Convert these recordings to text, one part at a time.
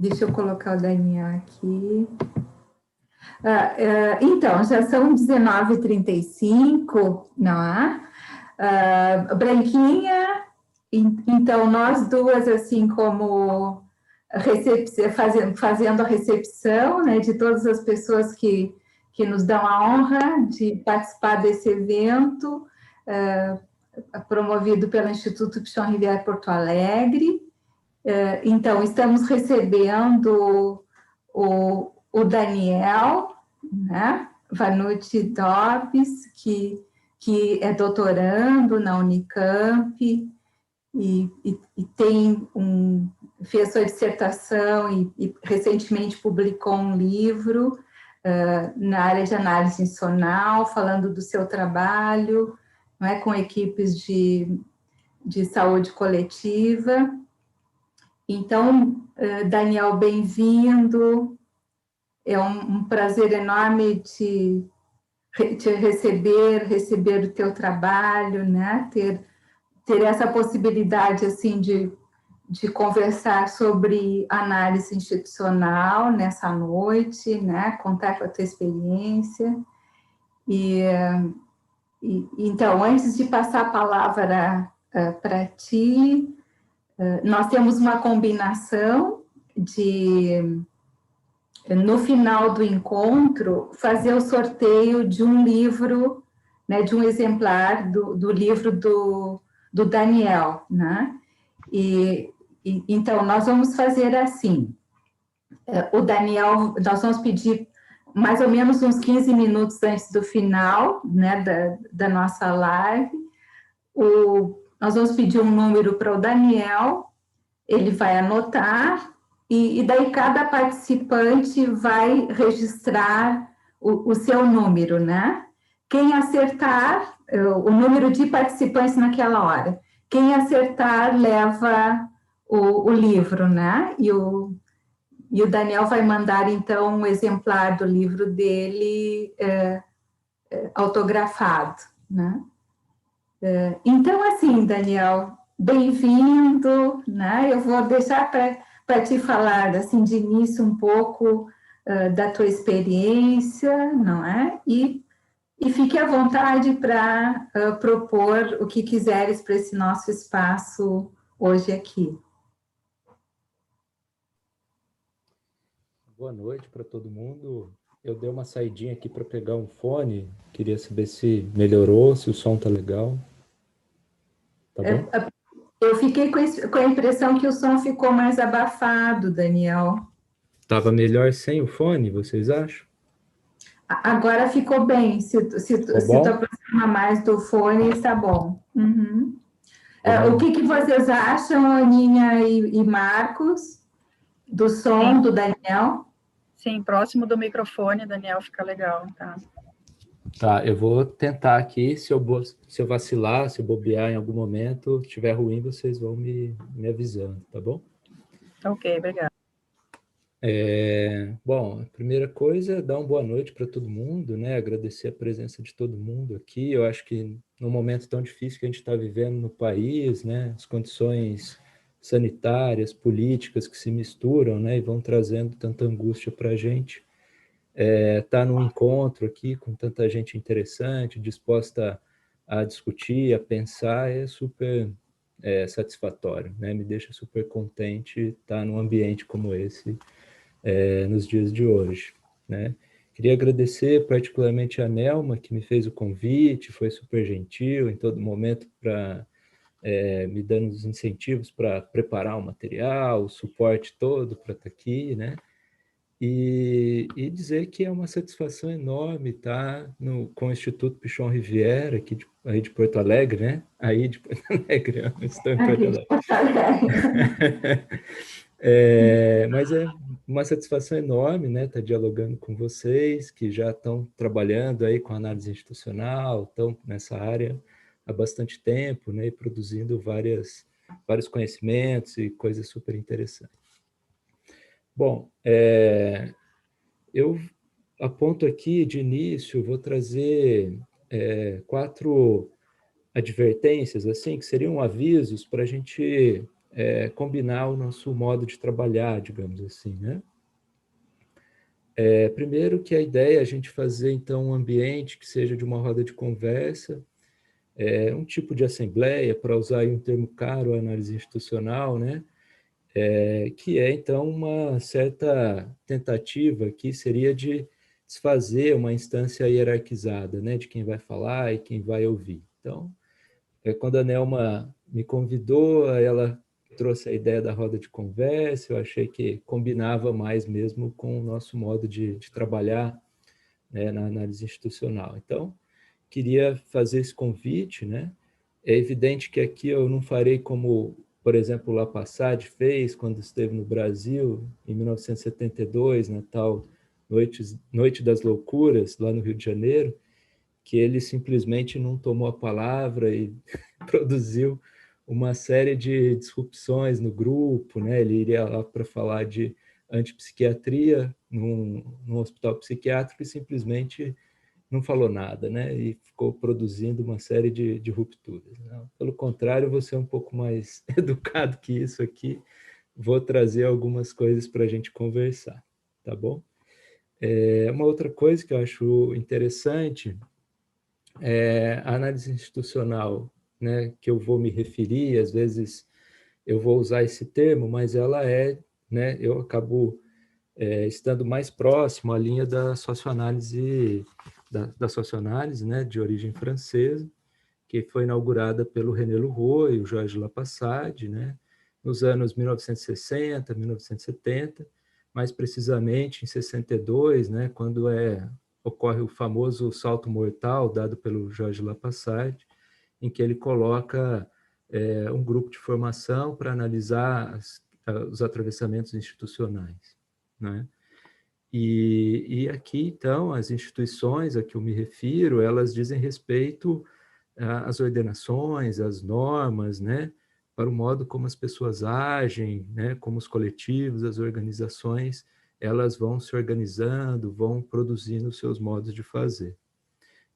Deixa eu colocar o Daniel aqui. Então, já são 19h35, não é? Branquinha, então nós duas, assim como fazendo a recepção, né, de todas as pessoas que nos dão a honra de participar desse evento, promovido pelo Instituto Pichon Rivière Porto Alegre. Então, estamos recebendo o Daniel, né, Vanucci Dobbs, que é doutorando na Unicamp e fez sua dissertação e recentemente publicou um livro na área de análise institucional, falando do seu trabalho, não é, com equipes de saúde coletiva. Então, Daniel, bem-vindo. É um prazer enorme te receber o teu trabalho, né? Ter essa possibilidade, assim, de conversar sobre análise institucional nessa noite, né? Contar com a tua experiência. Então, antes de passar a palavra para ti, nós temos uma combinação de, no final do encontro, fazer o sorteio de um livro, né, de um exemplar do livro do Daniel, né? Então, nós vamos fazer assim, o Daniel, nós vamos pedir mais ou menos uns 15 minutos antes do final, né, da nossa live, nós vamos pedir um número para o Daniel, ele vai anotar, e daí cada participante vai registrar o seu número, né? Quem acertar, o número de participantes naquela hora, quem acertar leva o livro, né? E o Daniel vai mandar, então, um exemplar do livro dele autografado, né? Então, assim, Daniel, bem-vindo, né? Eu vou deixar para te falar, assim, de início um pouco da tua experiência, não é? E fique à vontade para propor o que quiseres para esse nosso espaço hoje aqui. Boa noite para todo mundo. Eu dei uma saidinha aqui para pegar um fone. Queria saber se melhorou, se o som tá legal. Tá bom? Eu fiquei com a impressão que o som ficou mais abafado, Daniel. Tava melhor sem o fone, vocês acham? Agora ficou bem. Se tu aproxima mais do fone, está bom. Uhum. O que vocês acham, Aninha e Marcos, do som do Daniel? Sim, próximo do microfone, Daniel, fica legal, tá? Tá, eu vou tentar aqui, se eu vacilar, se eu bobear em algum momento, se estiver ruim, vocês vão me avisando, tá bom? Ok, obrigada. Bom, a primeira coisa é dar uma boa noite para todo mundo, né? Agradecer a presença de todo mundo aqui. Eu acho que num momento tão difícil que a gente está vivendo no país, né? As condições sanitárias, políticas que se misturam, né? E vão trazendo tanta angústia para a gente. Tá num encontro aqui com tanta gente interessante, disposta a discutir, a pensar, é super satisfatório, né? Me deixa super contente estar num ambiente como esse nos dias de hoje, né? Queria agradecer particularmente a Nelma, que me fez o convite, foi super gentil em todo momento para me dando os incentivos para preparar o material, o suporte todo para estar aqui, né? E dizer que é uma satisfação enorme estar com o Instituto Pichon Rivière, aqui aí de Porto Alegre, né? Aí de Porto Alegre, eu estou em Porto Alegre. Mas é uma satisfação enorme, né? Estar dialogando com vocês, que já estão trabalhando aí com análise institucional, estão nessa área há bastante tempo, né? E produzindo vários conhecimentos e coisas super interessantes. Bom, eu aponto aqui de início, vou trazer 4 advertências, assim, que seriam avisos para a gente combinar o nosso modo de trabalhar, digamos assim, né? Primeiro que a ideia é a gente fazer, então, um ambiente que seja de uma roda de conversa, um tipo de assembleia, para usar aí um termo caro, análise institucional, né? Que é, então, uma certa tentativa que seria de desfazer uma instância hierarquizada, né? De quem vai falar e quem vai ouvir. Então, quando a Nelma me convidou, ela trouxe a ideia da roda de conversa, eu achei que combinava mais mesmo com o nosso modo de trabalhar, né, na análise institucional. Então, queria fazer esse convite, né? É evidente que aqui eu não farei como, por exemplo, o Lappassade fez quando esteve no Brasil, em 1972, na tal Noite das Loucuras, lá no Rio de Janeiro, que ele simplesmente não tomou a palavra e produziu uma série de disrupções no grupo, né? Ele iria lá para falar de antipsiquiatria num hospital psiquiátrico e simplesmente não falou nada, né? E ficou produzindo uma série de rupturas. Não, pelo contrário, eu vou ser um pouco mais educado que isso aqui. Vou trazer algumas coisas para a gente conversar, tá bom? Uma outra coisa que eu acho interessante a análise institucional, né, que eu vou me referir, às vezes eu vou usar esse termo, mas ela né, eu acabo estando mais próximo à linha da socioanálise, da socioanálise, né, de origem francesa, que foi inaugurada pelo René Leroy e o Georges Lappassade, né, nos anos 1960, 1970, mais precisamente em 62, né, quando ocorre o famoso salto mortal dado pelo Georges Lappassade, em que ele coloca um grupo de formação para analisar os atravessamentos institucionais, né? E aqui, então, as instituições a que eu me refiro, elas dizem respeito às ordenações, às normas, né, para o modo como as pessoas agem, né, como os coletivos, as organizações, elas vão se organizando, vão produzindo os seus modos de fazer,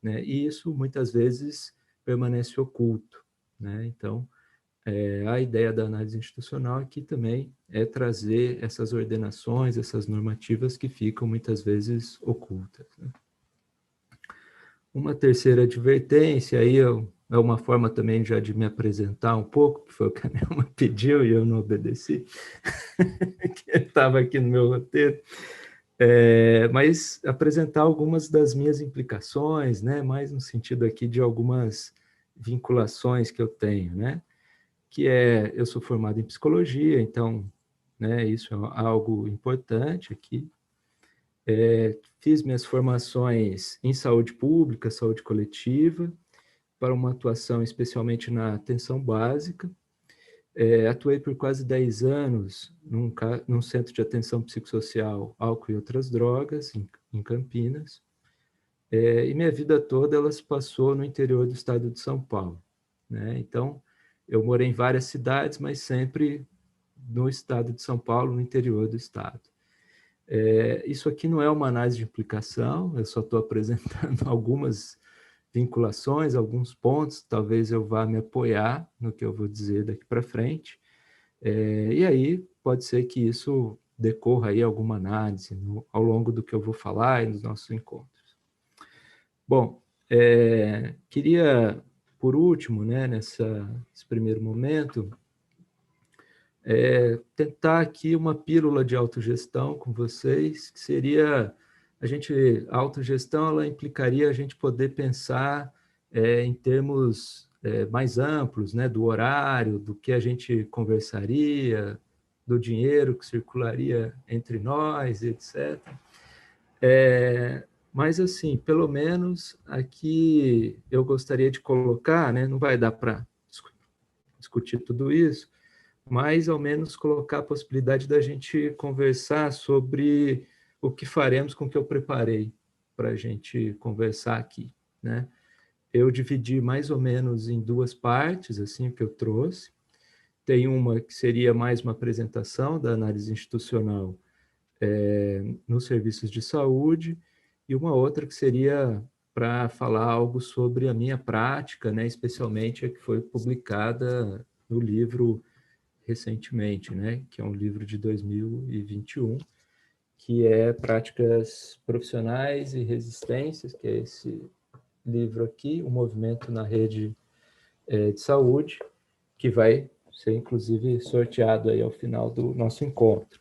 né? E isso, muitas vezes, permanece oculto, né? Então, a ideia da análise institucional aqui também é trazer essas ordenações, essas normativas que ficam muitas vezes ocultas, né? Uma terceira advertência, aí é uma forma também já de me apresentar um pouco, que foi o que a Nelma pediu e eu não obedeci, que estava aqui no meu roteiro, mas apresentar algumas das minhas implicações, né, mais no sentido aqui de algumas vinculações que eu tenho, né? Que eu sou formado em psicologia, então, né, isso é algo importante aqui. Fiz minhas formações em saúde pública, saúde coletiva, para uma atuação especialmente na atenção básica. Atuei por quase 10 anos num centro de atenção psicossocial, álcool e outras drogas, em Campinas. E minha vida toda ela se passou no interior do estado de São Paulo, né? Então, eu morei em várias cidades, mas sempre no estado de São Paulo, no interior do estado. Isso aqui não é uma análise de implicação, eu só estou apresentando algumas vinculações, alguns pontos, talvez eu vá me apoiar no que eu vou dizer daqui para frente, e aí pode ser que isso decorra aí alguma análise ao longo do que eu vou falar e nos nossos encontros. Bom, queria, por último, né, nesse primeiro momento, tentar aqui uma pílula de autogestão com vocês, que seria a autogestão, ela implicaria a gente poder pensar em termos mais amplos, né, do horário, do que a gente conversaria, do dinheiro que circularia entre nós, etc. Mas, assim, pelo menos aqui eu gostaria de colocar, né, não vai dar para discutir tudo isso, mas ao menos colocar a possibilidade da gente conversar sobre o que faremos com o que eu preparei para a gente conversar aqui, né? Eu dividi mais ou menos em duas partes, assim, o que eu trouxe. Tem uma que seria mais uma apresentação da análise institucional nos serviços de saúde, e uma outra que seria para falar algo sobre a minha prática, né, especialmente a que foi publicada no livro recentemente, né? Que é um livro de 2021, que é Práticas Profissionais e Resistências, que é esse livro aqui, O Movimento na Rede de Saúde, que vai ser, inclusive, sorteado aí ao final do nosso encontro.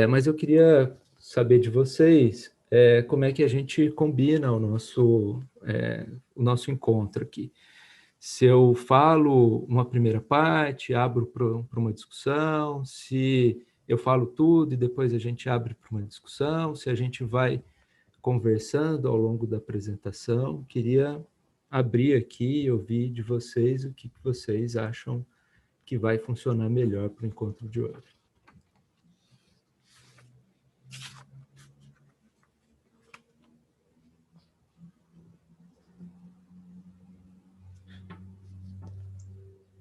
Mas eu queria saber de vocês como é que a gente combina o nosso encontro aqui. Se eu falo uma primeira parte, abro para uma discussão, se eu falo tudo e depois a gente abre para uma discussão, se a gente vai conversando ao longo da apresentação. Queria abrir aqui e ouvir de vocês o que vocês acham que vai funcionar melhor para o encontro de hoje.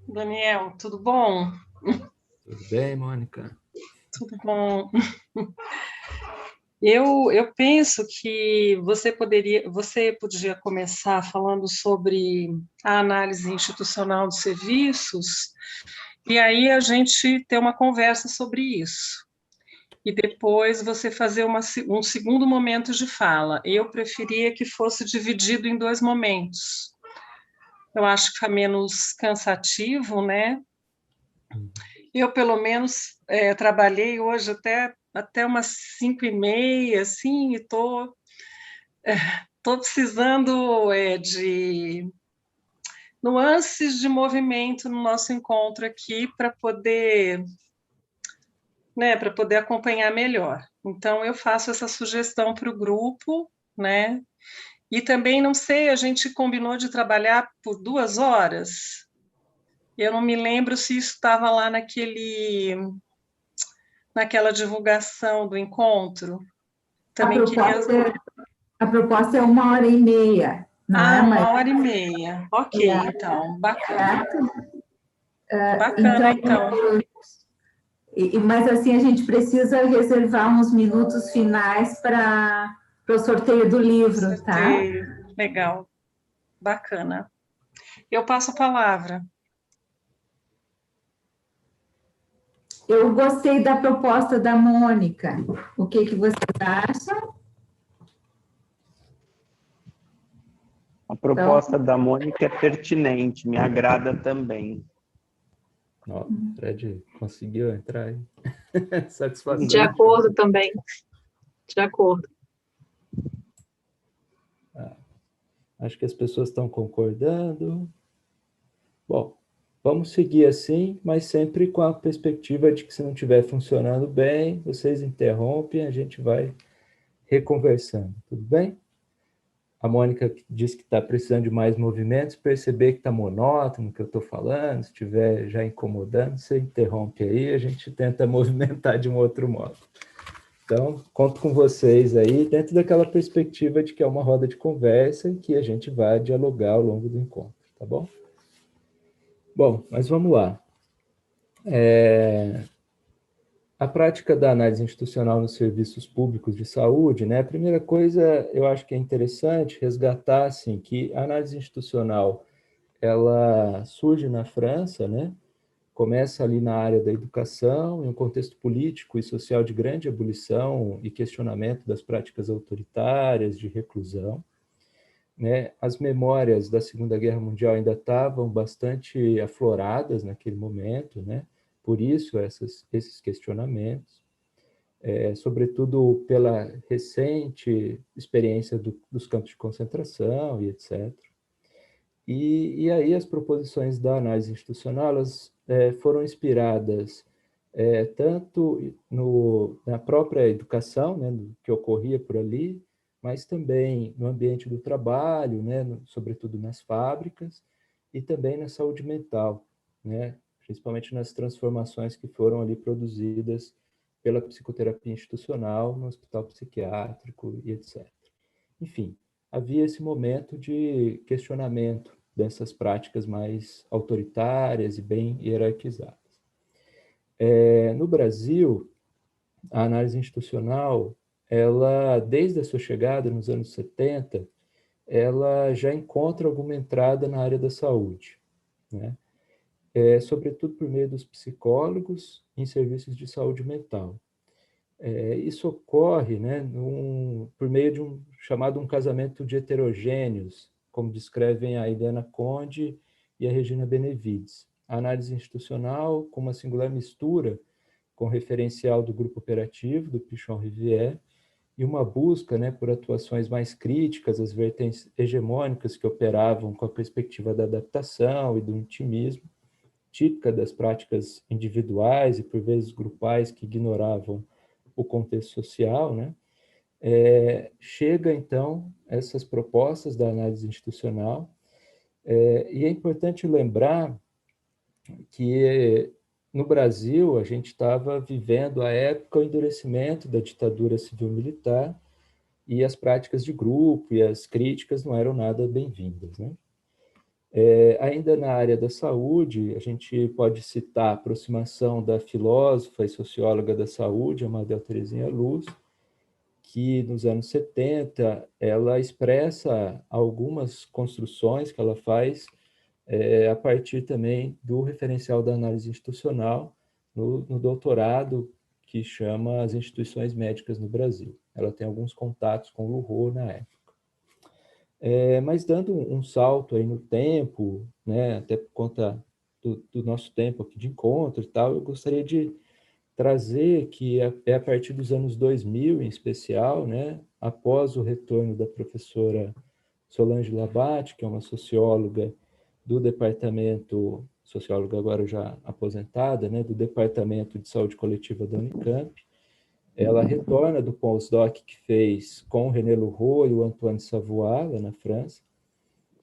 Daniel, tudo bom? Tudo bem, Mônica? Tudo bom. Eu penso que você podia começar falando sobre a análise institucional dos serviços, e aí a gente ter uma conversa sobre isso. E depois você fazer um segundo momento de fala. Eu preferia que fosse dividido em 2 momentos. Eu acho que fica menos cansativo, né? Eu, pelo menos, trabalhei hoje até umas 5h30, assim, e tô precisando de nuances de movimento no nosso encontro aqui para poder, né, para poder acompanhar melhor. Então, eu faço essa sugestão para o grupo, né? E também, não sei, a gente combinou de trabalhar por 2 horas. Eu não me lembro se isso estava lá naquela divulgação do encontro. Também A proposta é 1h30, não é? 1h30. Ok, então, bacana. Bacana, então. Mas, assim, a gente precisa reservar uns minutos finais para o sorteio do livro, sorteio. Tá? Legal. Bacana. Eu passo a palavra. Eu gostei da proposta da Mônica. O que vocês acham? A proposta da Mônica é pertinente, me agrada também. O Fred conseguiu entrar aí. Satisfação. De acordo também. De acordo. Acho que as pessoas estão concordando. Bom, vamos seguir assim, mas sempre com a perspectiva de que se não estiver funcionando bem, vocês interrompem, a gente vai reconversando, tudo bem? A Mônica disse que está precisando de mais movimentos, perceber que está monótono o que eu estou falando, se estiver já incomodando, você interrompe aí, a gente tenta movimentar de um outro modo. Então, conto com vocês aí, dentro daquela perspectiva de que é uma roda de conversa e que a gente vai dialogar ao longo do encontro, tá bom? Bom, mas vamos lá. A prática da análise institucional nos serviços públicos de saúde, né? A primeira coisa, eu acho que é interessante resgatar, assim, que a análise institucional, ela surge na França, né? Começa ali na área da educação, em um contexto político e social de grande ebulição e questionamento das práticas autoritárias de reclusão, né? As memórias da Segunda Guerra Mundial ainda estavam bastante afloradas naquele momento, né? Por isso esses questionamentos, sobretudo pela recente experiência dos campos de concentração e etc. E aí as proposições da análise institucional elas, foram inspiradas tanto na própria educação, né, do que ocorria por ali, mas também no ambiente do trabalho, né, sobretudo nas fábricas, e também na saúde mental, né, principalmente nas transformações que foram ali produzidas pela psicoterapia institucional no hospital psiquiátrico e etc. Enfim, havia esse momento de questionamento dessas práticas mais autoritárias e bem hierarquizadas. No Brasil, a análise institucional, ela, desde a sua chegada nos anos 70, ela já encontra alguma entrada na área da saúde, né? sobretudo por meio dos psicólogos em serviços de saúde mental. Isso ocorre, né, por meio de um chamado um casamento de heterogêneos, como descrevem a Eliana Conde e a Regina Benevides. A análise institucional com uma singular mistura com o referencial do grupo operativo, do Pichon-Rivière, e uma busca, né, por atuações mais críticas às vertentes hegemônicas que operavam com a perspectiva da adaptação e do intimismo, típica das práticas individuais e, por vezes, grupais que ignoravam o contexto social, né? Chega, então, essas propostas da análise institucional, e é importante lembrar que no Brasil a gente estava vivendo a época do endurecimento da ditadura civil-militar e as práticas de grupo e as críticas não eram nada bem-vindas, né? Ainda na área da saúde, a gente pode citar a aproximação da filósofa e socióloga da saúde, Amadeu Terezinha Luz, que nos anos 70 ela expressa algumas construções que ela faz a partir também do referencial da análise institucional no doutorado que chama As Instituições Médicas no Brasil. Ela tem alguns contatos com o Rouault na época. Mas dando um salto aí no tempo, né, até por conta do nosso tempo aqui de encontro e tal, eu gostaria de trazer que a partir dos anos 2000, em especial, né, após o retorno da professora Solange Labate, que é uma socióloga do departamento, socióloga agora já aposentada, né, do Departamento de Saúde Coletiva da Unicamp, ela retorna do pós-doc que fez com o René Loureau e o Antoine Savoie, lá na França,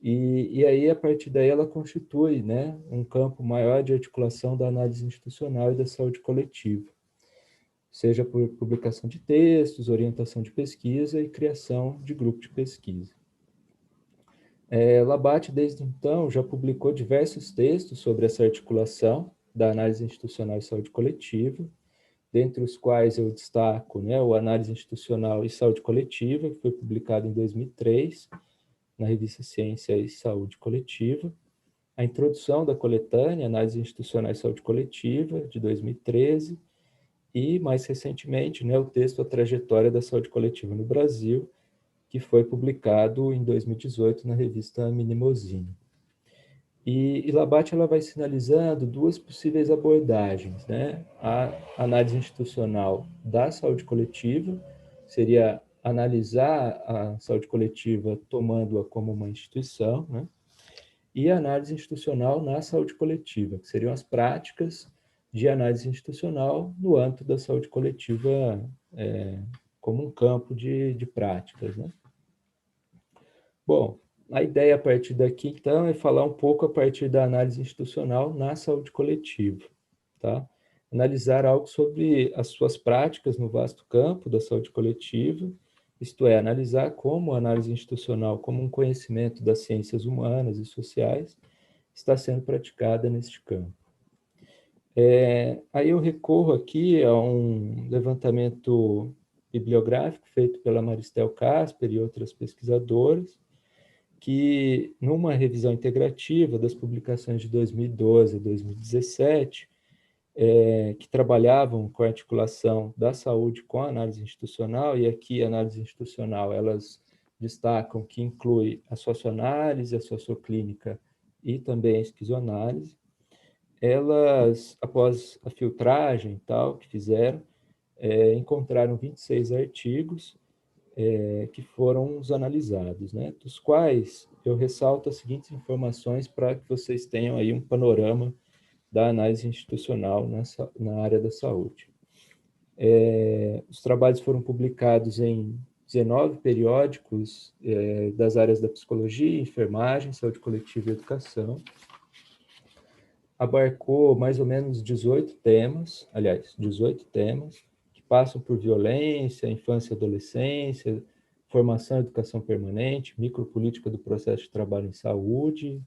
e aí, a partir daí, ela constitui, né, um campo maior de articulação da análise institucional e da saúde coletiva, seja por publicação de textos, orientação de pesquisa e criação de grupo de pesquisa. Labate, desde então, já publicou diversos textos sobre essa articulação da análise institucional e saúde coletiva, dentre os quais eu destaco, né, o Análise Institucional e Saúde Coletiva, que foi publicado em 2003, na revista Ciência e Saúde Coletiva, a introdução da coletânea Análise Institucional e Saúde Coletiva, de 2013, e, mais recentemente, né, o texto A Trajetória da Saúde Coletiva no Brasil, que foi publicado em 2018 na revista Minimosinho. E Labate ela vai sinalizando duas possíveis abordagens, né? A análise institucional da saúde coletiva seria analisar a saúde coletiva tomando-a como uma instituição, né? E a análise institucional na saúde coletiva, que seriam as práticas de análise institucional no âmbito da saúde coletiva como um campo de práticas, né? Bom, a ideia a partir daqui, então, é falar um pouco a partir da análise institucional na saúde coletiva, tá? Analisar algo sobre as suas práticas no vasto campo da saúde coletiva, isto é, analisar como a análise institucional, como um conhecimento das ciências humanas e sociais, está sendo praticada neste campo. Aí eu recorro aqui a um levantamento bibliográfico feito pela Maristel Casper e outras pesquisadoras, que, numa revisão integrativa das publicações de 2012 a 2017, que trabalhavam com a articulação da saúde com a análise institucional, e aqui a análise institucional, elas destacam que inclui a socioanálise, a socioclínica e também a esquizoanálise. Elas, após a filtragem e tal que fizeram, encontraram 26 artigos que foram os analisados, né? Dos quais eu ressalto as seguintes informações para que vocês tenham aí um panorama da análise institucional na área da saúde. Os trabalhos foram publicados em 19 periódicos das áreas da psicologia, enfermagem, saúde coletiva e educação. Abarcou mais ou menos 18 temas, que passam por violência, infância e adolescência, formação e educação permanente, micropolítica do processo de trabalho em saúde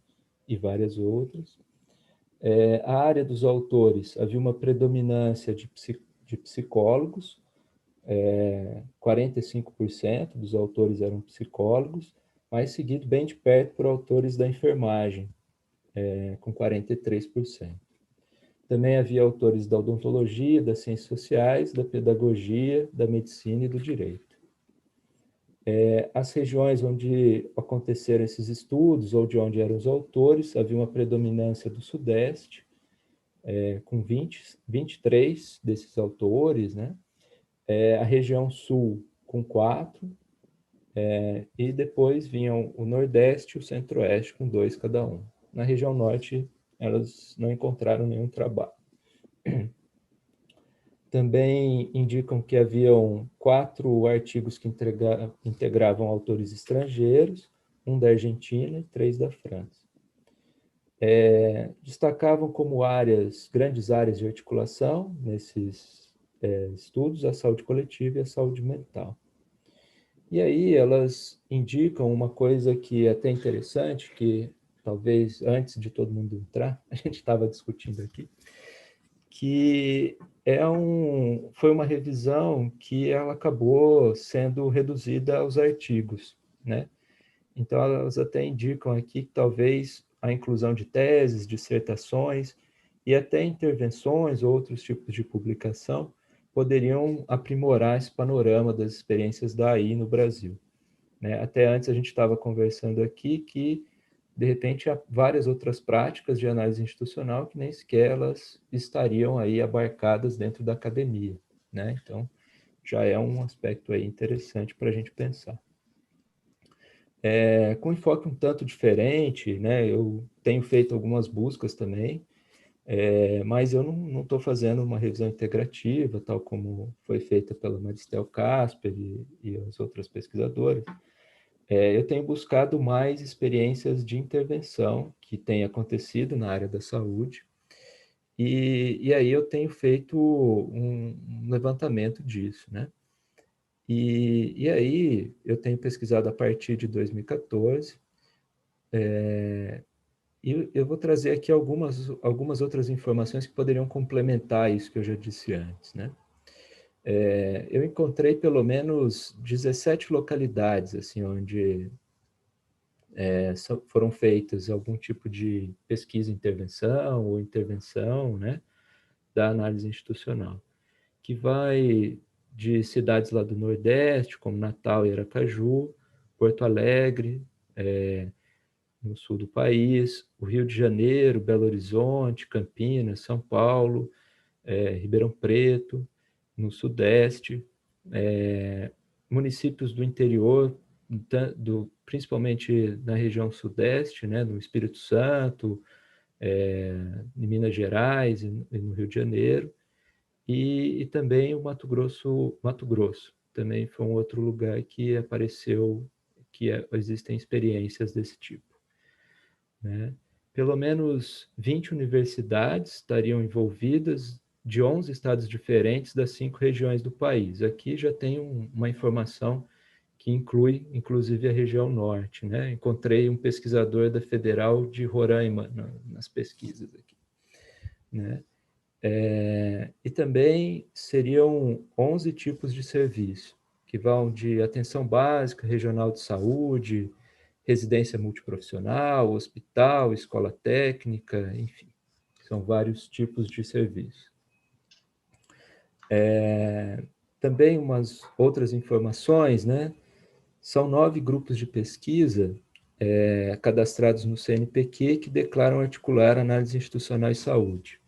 e várias outras. A área dos autores, havia uma predominância de psicólogos, 45% dos autores eram psicólogos, mas seguido bem de perto por autores da enfermagem, com 43%. Também havia autores da odontologia, das ciências sociais, da pedagogia, da medicina e do direito. As regiões onde aconteceram esses estudos, ou de onde eram os autores, havia uma predominância do Sudeste, com 23 desses autores, né? A região Sul, com 4, e depois vinham o Nordeste e o Centro-Oeste, com 2 cada um. Na região Norte, elas não encontraram nenhum trabalho. Também indicam que haviam 4 artigos que integravam autores estrangeiros, um da Argentina e 3 da França. Destacavam como grandes áreas de articulação nesses estudos, a saúde coletiva e a saúde mental. E aí elas indicam uma coisa que é até interessante, que talvez antes de todo mundo entrar, a gente estava discutindo aqui, que foi uma revisão que ela acabou sendo reduzida aos artigos, né? Então, elas até indicam aqui que talvez a inclusão de teses, dissertações e até intervenções ou outros tipos de publicação poderiam aprimorar esse panorama das experiências da AI no Brasil, né? Até antes a gente estava conversando aqui que de repente, há várias outras práticas de análise institucional que nem sequer elas estariam aí abarcadas dentro da academia, né? Então, já é um aspecto aí interessante para a gente pensar. Com enfoque um tanto diferente, né? Eu tenho feito algumas buscas também, mas eu não estou fazendo uma revisão integrativa, tal como foi feita pela Maristel Casper e as outras pesquisadoras. Eu tenho buscado mais experiências de intervenção que têm acontecido na área da saúde, e aí eu tenho feito um levantamento disso, né? E aí eu tenho pesquisado a partir de 2014, e eu vou trazer aqui algumas outras informações que poderiam complementar isso que eu já disse antes, né? Eu encontrei pelo menos 17 localidades, assim, onde foram feitas algum tipo de pesquisa, intervenção ou intervenção, né, da análise institucional, que vai de cidades lá do Nordeste, como Natal e Aracaju, Porto Alegre, no sul do país, o Rio de Janeiro, Belo Horizonte, Campinas, São Paulo, Ribeirão Preto, no Sudeste, municípios do interior, principalmente na região Sudeste, né, no Espírito Santo, em Minas Gerais e no Rio de Janeiro, e também o Mato Grosso também foi um outro lugar que apareceu que existem experiências desse tipo, né? Pelo menos 20 universidades estariam envolvidas de 11 estados diferentes das 5 regiões do país. Aqui já tem uma informação que inclui, inclusive, a região norte, né? Encontrei um pesquisador da Federal de Roraima nas pesquisas aqui, né? E também seriam 11 tipos de serviço, que vão de atenção básica, regional de saúde, residência multiprofissional, hospital, escola técnica, enfim, são vários tipos de serviço. Também umas outras informações, né? São 9 grupos de pesquisa cadastrados no CNPq que declaram articular análise institucional e saúde,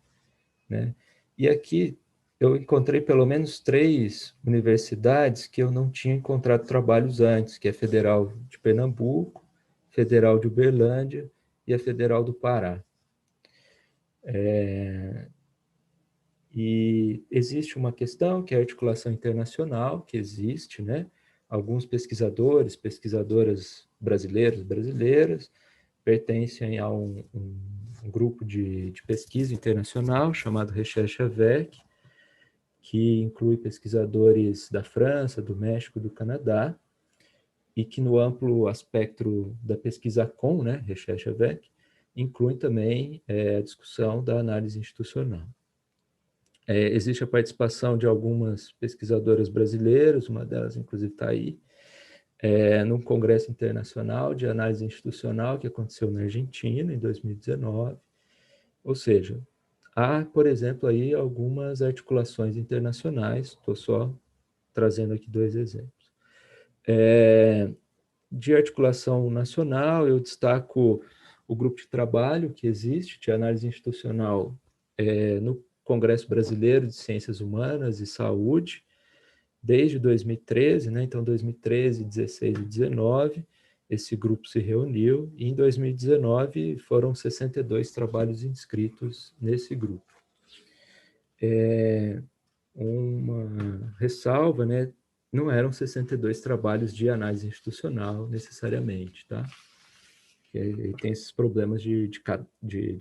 né? E aqui eu encontrei pelo menos 3 universidades que eu não tinha encontrado trabalhos antes, que é a Federal de Pernambuco, Federal de Uberlândia e a Federal do Pará. E existe uma questão que é a articulação internacional, que existe, né? Alguns pesquisadores, pesquisadoras brasileiras, pertencem a um grupo de pesquisa internacional chamado Recherche Avec, que inclui pesquisadores da França, do México, do Canadá, e que no amplo espectro da pesquisa com, né, Recherche Avec, inclui também a discussão da análise institucional. Existe a participação de algumas pesquisadoras brasileiras, uma delas inclusive está aí, num congresso internacional de análise institucional que aconteceu na Argentina, em 2019. Ou seja, há, por exemplo, aí algumas articulações internacionais, estou só trazendo aqui 2 exemplos. De articulação nacional, eu destaco o grupo de trabalho que existe, de análise institucional, no Congresso Brasileiro de Ciências Humanas e Saúde, desde 2013, né? Então, 2013, 16 e 19, esse grupo se reuniu, e em 2019 foram 62 trabalhos inscritos nesse grupo. Uma ressalva, né? Não eram 62 trabalhos de análise institucional, necessariamente, tá? E tem esses problemas de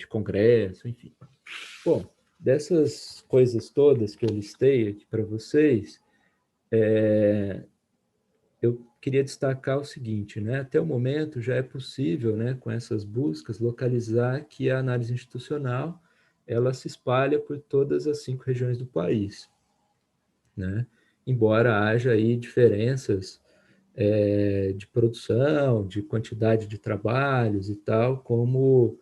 congresso, enfim. Bom, dessas coisas todas que eu listei aqui para vocês, eu queria destacar o seguinte, né? Até o momento já é possível, né, com essas buscas, localizar que a análise institucional ela se espalha por todas as 5 regiões do país, né? Embora haja aí diferenças de produção, de quantidade de trabalhos e tal, como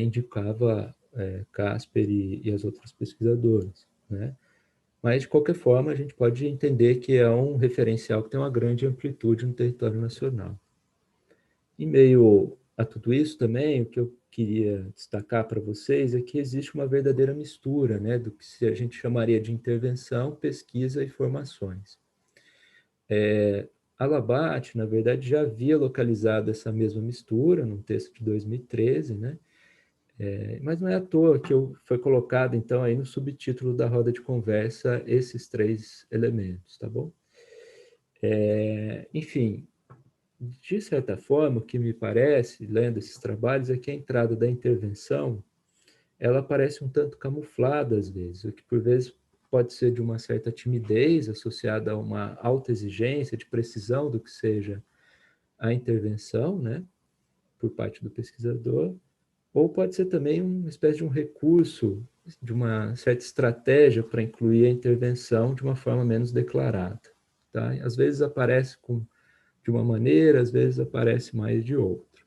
indicava Casper e as outras pesquisadoras, né? Mas, de qualquer forma, a gente pode entender que é um referencial que tem uma grande amplitude no território nacional. Em meio a tudo isso também, o que eu queria destacar para vocês é que existe uma verdadeira mistura, né, do que a gente chamaria de intervenção, pesquisa e formações. A Labat, na verdade, já havia localizado essa mesma mistura num texto de 2013, né? Mas não é à toa que foi colocado, então, aí no subtítulo da roda de conversa, esses 3 elementos, tá bom? Enfim, de certa forma, o que me parece, lendo esses trabalhos, é que a entrada da intervenção, ela parece um tanto camuflada às vezes, o que por vezes pode ser de uma certa timidez associada a uma alta exigência de precisão do que seja a intervenção, né, por parte do pesquisador, ou pode ser também uma espécie de um recurso, de uma certa estratégia para incluir a intervenção de uma forma menos declarada. Tá? Às vezes aparece de uma maneira, às vezes aparece mais de outra.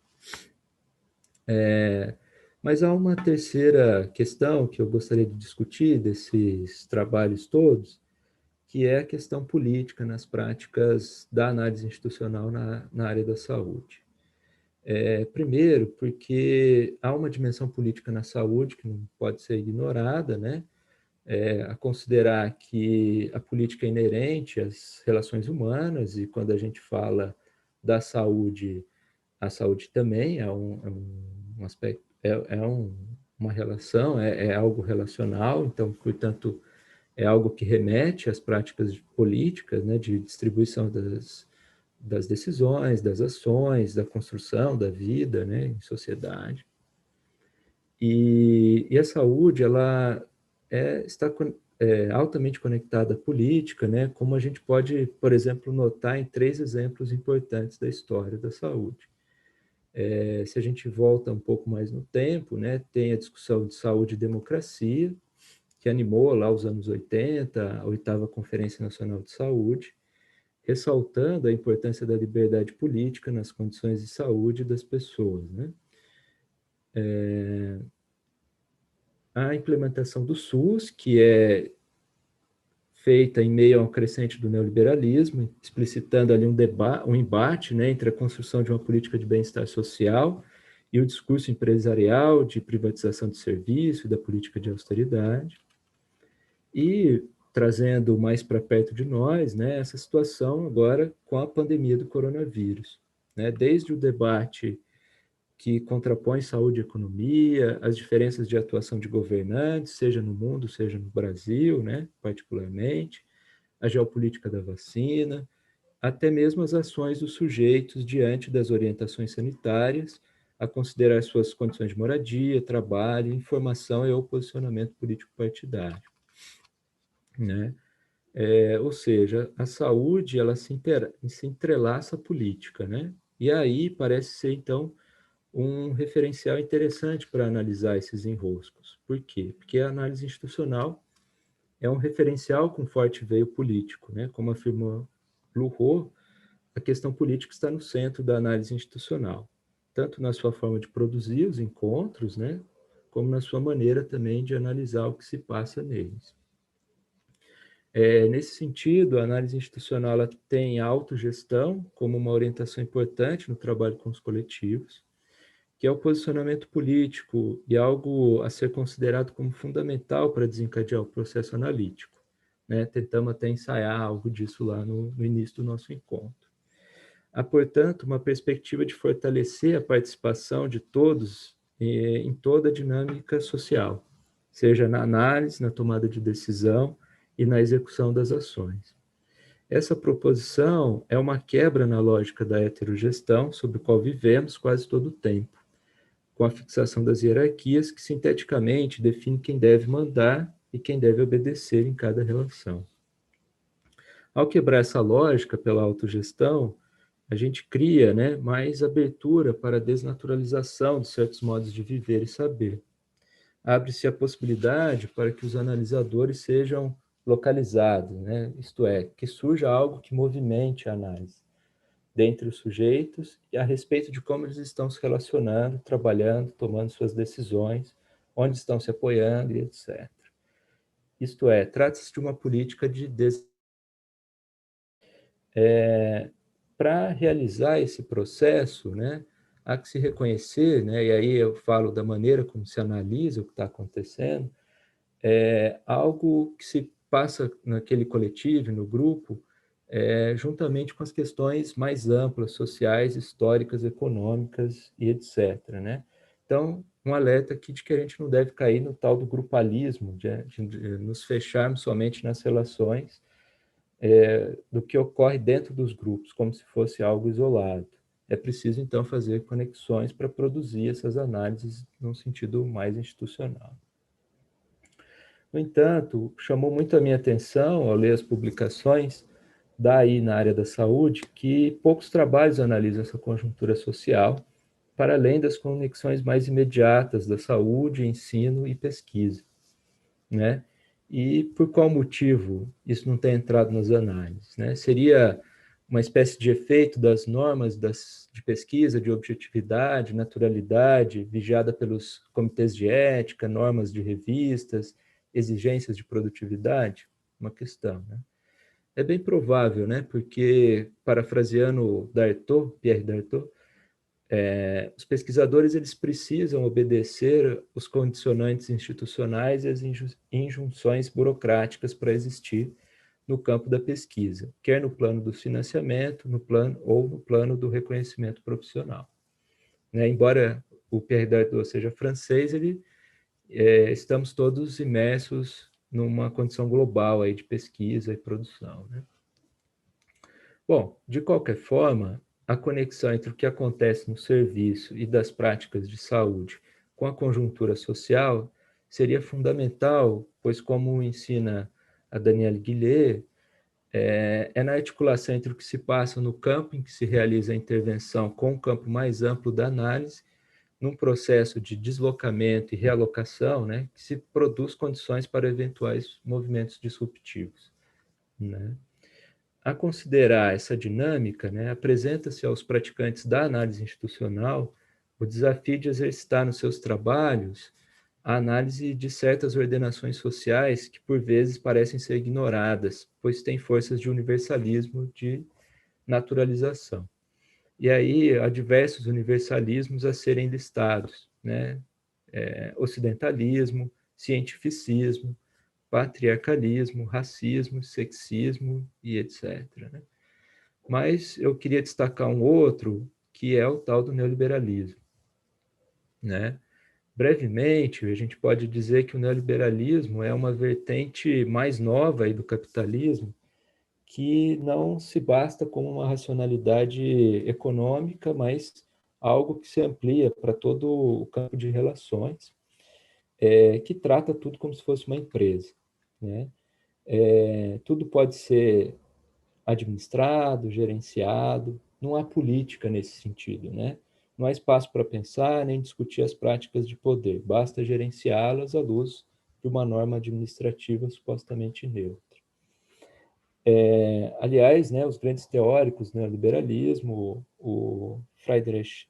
Mas há uma terceira questão que eu gostaria de discutir desses trabalhos todos, que é a questão política nas práticas da análise institucional na área da saúde. Primeiro, porque há uma dimensão política na saúde que não pode ser ignorada, né? A considerar que a política é inerente às relações humanas, e quando a gente fala da saúde, a saúde também é um aspecto, uma relação, é algo relacional, então, portanto, é algo que remete às práticas políticas, né, de distribuição das decisões, das ações, da construção da vida, né, em sociedade. E a saúde, ela está altamente conectada à política, né, como a gente pode, por exemplo, notar em 3 exemplos importantes da história da saúde. Se a gente volta um pouco mais no tempo, né, tem a discussão de saúde e democracia, que animou lá os anos 80, a 8ª Conferência Nacional de Saúde, ressaltando a importância da liberdade política nas condições de saúde das pessoas, né? A implementação do SUS, que é feita em meio ao crescente do neoliberalismo, explicitando ali um embate, né, entre a construção de uma política de bem-estar social e o discurso empresarial de privatização de serviço e da política de austeridade. E trazendo mais para perto de nós, né, essa situação agora com a pandemia do coronavírus, né, desde o debate que contrapõe saúde e economia, as diferenças de atuação de governantes, seja no mundo, seja no Brasil, né, particularmente, a geopolítica da vacina, até mesmo as ações dos sujeitos diante das orientações sanitárias, a considerar suas condições de moradia, trabalho, informação e ou posicionamento político partidário, né? Ou seja, a saúde ela se entrelaça à política, né? E aí parece ser, então, um referencial interessante para analisar esses enroscos. Por quê? Porque a análise institucional é um referencial com forte veio político, né? Como afirmou Luhou, a questão política está no centro da análise institucional, tanto na sua forma de produzir os encontros, né, como na sua maneira também de analisar o que se passa neles. Nesse sentido, a análise institucional ela tem a autogestão como uma orientação importante no trabalho com os coletivos, que é o posicionamento político e algo a ser considerado como fundamental para desencadear o processo analítico. Né? Tentamos até ensaiar algo disso lá no início do nosso encontro. Há, portanto, uma perspectiva de fortalecer a participação de todos em toda a dinâmica social, seja na análise, na tomada de decisão e na execução das ações. Essa proposição é uma quebra na lógica da heterogestão, sobre a qual vivemos quase todo o tempo, com a fixação das hierarquias que, sinteticamente, define quem deve mandar e quem deve obedecer em cada relação. Ao quebrar essa lógica pela autogestão, a gente cria, né, mais abertura para a desnaturalização de certos modos de viver e saber. Abre-se a possibilidade para que os analisadores sejam localizados, né? Isto é, que surja algo que movimente a análise dentre os sujeitos e a respeito de como eles estão se relacionando, trabalhando, tomando suas decisões, onde estão se apoiando e etc. Isto é, trata-se de uma política de para realizar esse processo, né, há que se reconhecer, né, e aí eu falo da maneira como se analisa o que está acontecendo, algo que se passa naquele coletivo, no grupo, juntamente com as questões mais amplas, sociais, históricas, econômicas e etc. Né? Então, um alerta aqui de que a gente não deve cair no tal do grupalismo, de nos fecharmos somente nas relações do que ocorre dentro dos grupos, como se fosse algo isolado. É preciso, então, fazer conexões para produzir essas análises num sentido mais institucional. No entanto, chamou muito a minha atenção, ao ler as publicações, daí na área da saúde, que poucos trabalhos analisam essa conjuntura social, para além das conexões mais imediatas da saúde, ensino e pesquisa. Né? E por qual motivo isso não tem entrado nas análises? Né? Seria uma espécie de efeito das normas de pesquisa, de objetividade, naturalidade, vigiada pelos comitês de ética, normas de revistas, exigências de produtividade? Uma questão, né? É bem provável, né? Porque, parafraseando Pierre Dartot, os pesquisadores eles precisam obedecer os condicionantes institucionais e as injunções burocráticas para existir no campo da pesquisa, quer no plano do financiamento, no plano do reconhecimento profissional. Né? Embora o Pierre Dartot seja francês, estamos todos imersos numa condição global aí de pesquisa e produção. Né? Bom, de qualquer forma, a conexão entre o que acontece no serviço e das práticas de saúde com a conjuntura social seria fundamental, pois, como ensina a Danielle Guillet, na articulação entre o que se passa no campo em que se realiza a intervenção com o campo mais amplo da análise, num processo de deslocamento e realocação, né, que se produz condições para eventuais movimentos disruptivos. Né? A considerar essa dinâmica, né, apresenta-se aos praticantes da análise institucional o desafio de exercitar nos seus trabalhos a análise de certas ordenações sociais que, por vezes, parecem ser ignoradas, pois têm forças de universalismo, de naturalização. E aí há diversos universalismos a serem listados, né? Ocidentalismo, cientificismo, patriarcalismo, racismo, sexismo e etc. Né? Mas eu queria destacar um outro, que é o tal do neoliberalismo. Né? Brevemente, a gente pode dizer que o neoliberalismo é uma vertente mais nova aí do capitalismo, que não se basta como uma racionalidade econômica, mas algo que se amplia para todo o campo de relações, que trata tudo como se fosse uma empresa. Né? Tudo pode ser administrado, gerenciado, não há política nesse sentido, né? Não há espaço para pensar nem discutir as práticas de poder, basta gerenciá-las à luz de uma norma administrativa supostamente neutra. Aliás, né, os grandes teóricos do neoliberalismo, o Friedrich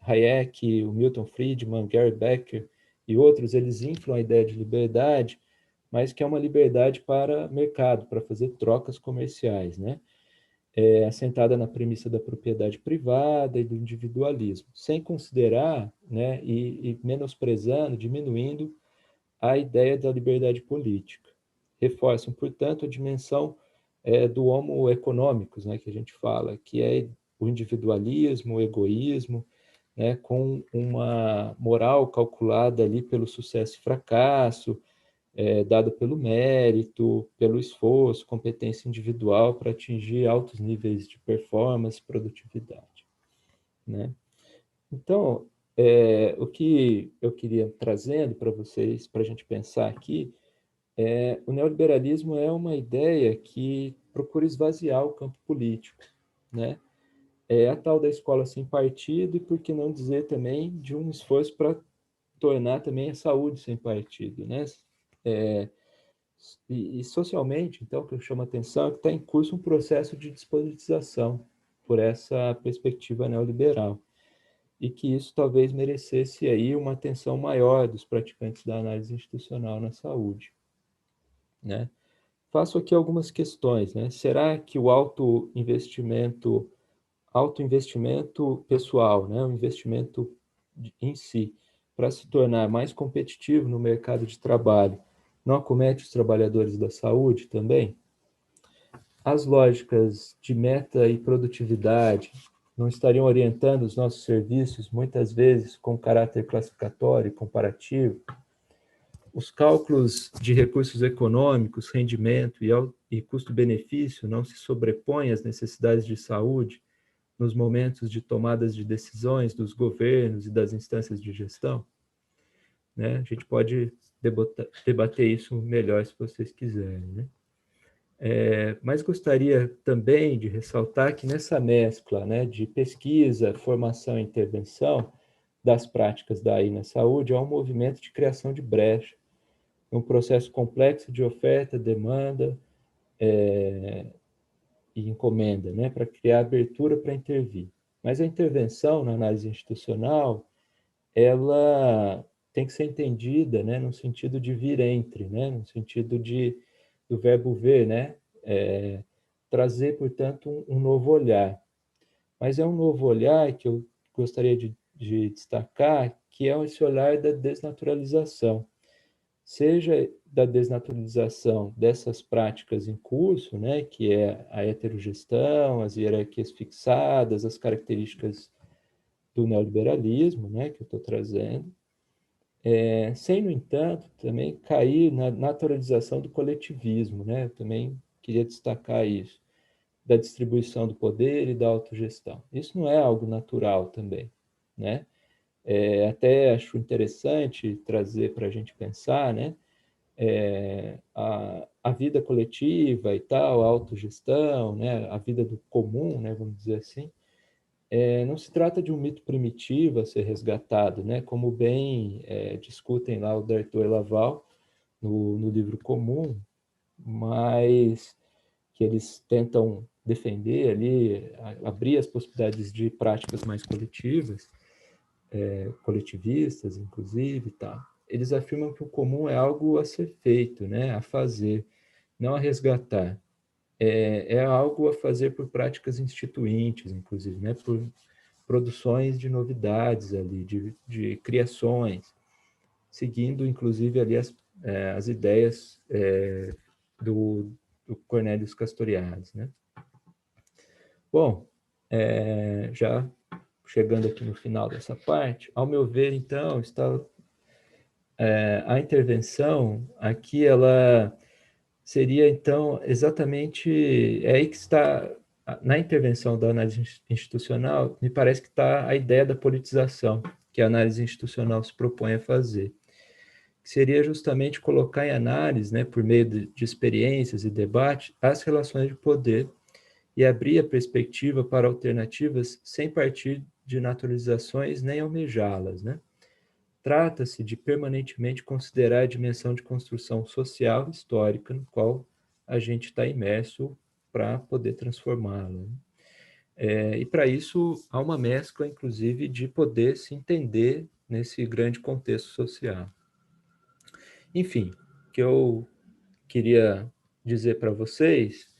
Hayek, o Milton Friedman, Gary Becker e outros, eles inflam a ideia de liberdade, mas que é uma liberdade para mercado, para fazer trocas comerciais, né? Assentada na premissa da propriedade privada e do individualismo, sem considerar, né, e menosprezando, diminuindo a ideia da liberdade política. Reforçam, portanto, a dimensão do homo econômicos, né, que a gente fala, que é o individualismo, o egoísmo, né, com uma moral calculada ali pelo sucesso e fracasso, dada pelo mérito, pelo esforço, competência individual para atingir altos níveis de performance e produtividade, né? Então, o que eu queria trazendo para vocês, para a gente pensar aqui, o neoliberalismo é uma ideia que procura esvaziar o campo político, né? É a tal da escola sem partido e, por que não dizer também, de um esforço para tornar também a saúde sem partido, né? E socialmente, então, o que chama atenção é que está em curso um processo de despolitização por essa perspectiva neoliberal e que isso talvez merecesse aí uma atenção maior dos praticantes da análise institucional na saúde, né? Faço aqui algumas questões, né? Será que o autoinvestimento pessoal, né, o investimento em si, para se tornar mais competitivo no mercado de trabalho, não acomete os trabalhadores da saúde também? As lógicas de meta e produtividade não estariam orientando os nossos serviços, muitas vezes com caráter classificatório e comparativo? Os cálculos de recursos econômicos, rendimento e custo-benefício não se sobrepõem às necessidades de saúde nos momentos de tomadas de decisões dos governos e das instâncias de gestão, né? A gente pode debater isso melhor se vocês quiserem, né? Mas gostaria também de ressaltar que nessa mescla, né, de pesquisa, formação e intervenção das práticas da AI na saúde, há um movimento de criação de brecha, um processo complexo de oferta, demanda e encomenda, né, para criar abertura para intervir. Mas a intervenção na análise institucional, ela tem que ser entendida, né, no sentido de vir entre, né, no sentido do verbo ver, né, trazer, portanto, um novo olhar. Mas é um novo olhar que eu gostaria de destacar, que é esse olhar da desnaturalização, seja da desnaturalização dessas práticas em curso, né, que é a heterogestão, as hierarquias fixadas, as características do neoliberalismo, né, que eu estou trazendo, sem, no entanto, também cair na naturalização do coletivismo, né, eu também queria destacar isso, da distribuição do poder e da autogestão. Isso não é algo natural também, né? Até acho interessante trazer para a gente pensar, né, a vida coletiva e tal, a autogestão, né, a vida do comum, né, vamos dizer assim, não se trata de um mito primitivo a ser resgatado, né, como bem discutem lá o D'Arthur e Laval no livro Comum, mas que eles tentam defender ali, abrir as possibilidades de práticas mais coletivas, coletivistas, inclusive, tá? Eles afirmam que o comum é algo a ser feito, né, a fazer, não a resgatar. É algo a fazer por práticas instituintes, inclusive, né, por produções de novidades ali, de criações, seguindo, inclusive, ali as ideias do Cornelius Castoriadis, né? Bom, já chegando aqui no final dessa parte, ao meu ver, então, a intervenção aqui, ela seria, então, exatamente, é aí que está, na intervenção da análise institucional, me parece que está a ideia da politização, que a análise institucional se propõe a fazer, que seria justamente colocar em análise, né, por meio de experiências e debate, as relações de poder e abrir a perspectiva para alternativas sem partir de naturalizações nem almejá-las, né? Trata-se de permanentemente considerar a dimensão de construção social e histórica no qual a gente está imerso para poder transformá-la. E para isso há uma mescla, inclusive, de poder se entender nesse grande contexto social. Enfim, o que eu queria dizer para vocês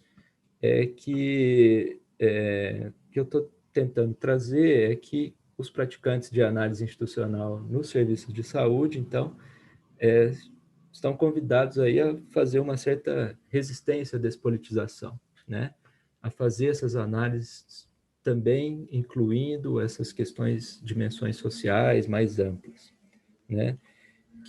é que eu estou tentando trazer é que os praticantes de análise institucional nos serviços de saúde, então, estão convidados aí a fazer uma certa resistência à despolitização, né? A fazer essas análises também incluindo essas questões, dimensões sociais mais amplas, né?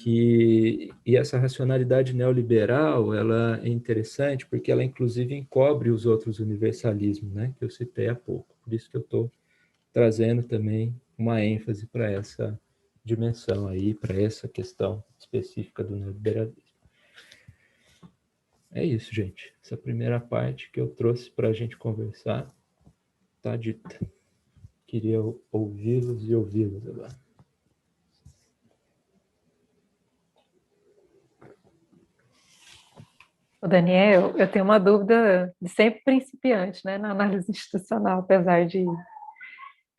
E essa racionalidade neoliberal, ela é interessante porque ela inclusive encobre os outros universalismos, né, que eu citei há pouco. Por isso que eu estou trazendo também uma ênfase para essa dimensão aí, para essa questão específica do neoliberalismo. É isso, gente. Essa primeira parte que eu trouxe para a gente conversar está dita. Queria ouvi-los e ouvi-las agora. Daniel, eu tenho uma dúvida de sempre principiante, né, na análise institucional, apesar de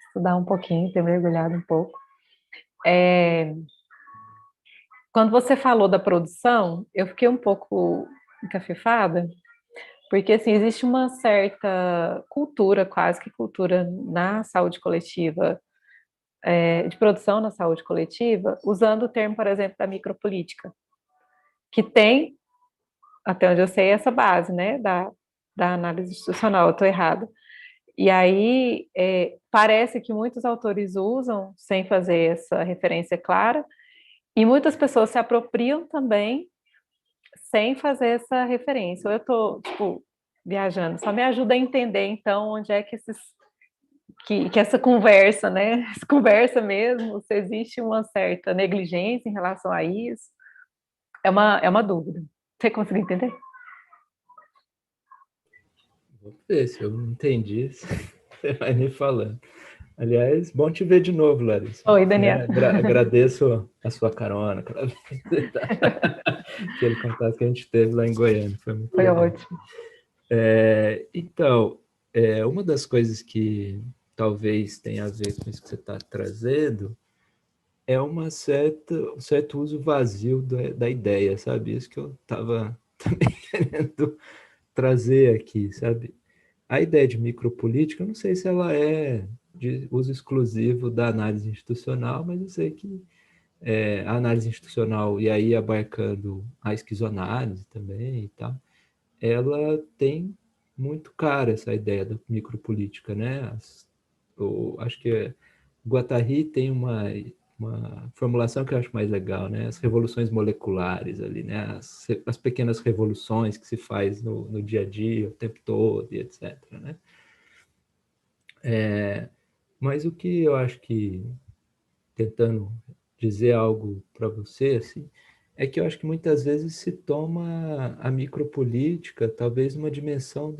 estudar um pouquinho, ter mergulhado um pouco. Quando você falou da produção, eu fiquei um pouco encafifada, porque assim, existe uma certa cultura, quase que cultura na saúde coletiva, de produção na saúde coletiva, usando o termo, por exemplo, da micropolítica, que tem, até onde eu sei, essa base, né, da análise institucional. Eu estou errada. E aí, parece que muitos autores usam, sem fazer essa referência clara, e muitas pessoas se apropriam também, sem fazer essa referência. Ou eu estou, tipo, viajando. Só me ajuda a entender, então, onde é que que essa conversa, né? Essa conversa mesmo, se existe uma certa negligência em relação a isso. É uma dúvida. Você conseguiu entender? Vou ver se eu não entendi, você vai me falando. Aliás, bom te ver de novo, Larissa. Oi, Daniel. Agradeço a sua carona, aquele contato que a gente teve lá em Goiânia. Foi muito legal. Ótimo. Então, uma das coisas que talvez tenha a ver com isso que você está trazendo é um certo uso vazio da ideia, sabe? Isso que eu estava também querendo trazer aqui, sabe? A ideia de micropolítica, eu não sei se ela é de uso exclusivo da análise institucional, mas eu sei que a análise institucional, e aí abarcando a esquizoanálise também e tal, ela tem muito cara essa ideia da micropolítica, né? Acho que Guattari tem uma formulação que eu acho mais legal, né? As revoluções moleculares ali, né? As pequenas revoluções que se faz no dia a dia, o tempo todo, e etc, né? Mas o que eu acho que, tentando dizer algo para você, assim, é que eu acho que muitas vezes se toma a micropolítica, talvez uma dimensão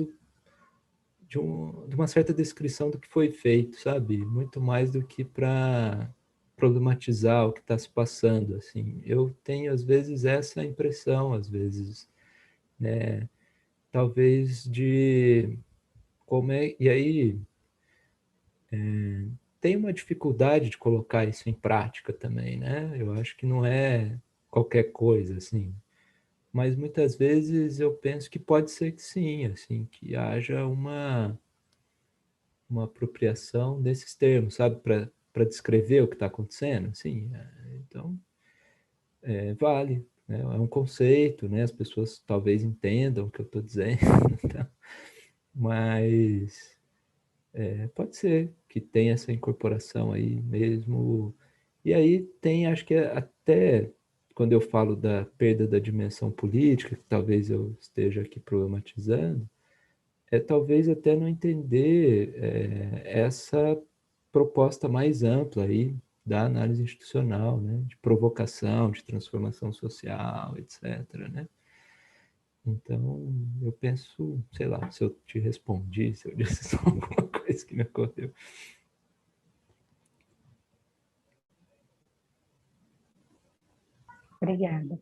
de uma certa descrição do que foi feito, sabe? Muito mais do que para problematizar o que está se passando, assim. Eu tenho, às vezes, essa impressão, às vezes, né? Talvez de como é... E aí tem uma dificuldade de colocar isso em prática também, né? Eu acho que não é qualquer coisa, assim. Mas muitas vezes eu penso que pode ser que sim, assim, que haja uma apropriação desses termos, sabe, para descrever o que está acontecendo, assim. Então, vale, né? É um conceito, né? As pessoas talvez entendam o que eu estou dizendo, tá? Mas pode ser que tenha essa incorporação aí mesmo. E aí tem, acho que até quando eu falo da perda da dimensão política, que talvez eu esteja aqui problematizando, talvez até não entender essa proposta mais ampla aí da análise institucional, né? De provocação, de transformação social, etc, né? Então, eu penso, sei lá, se eu te respondi, se eu disse só alguma coisa que me ocorreu. Obrigada.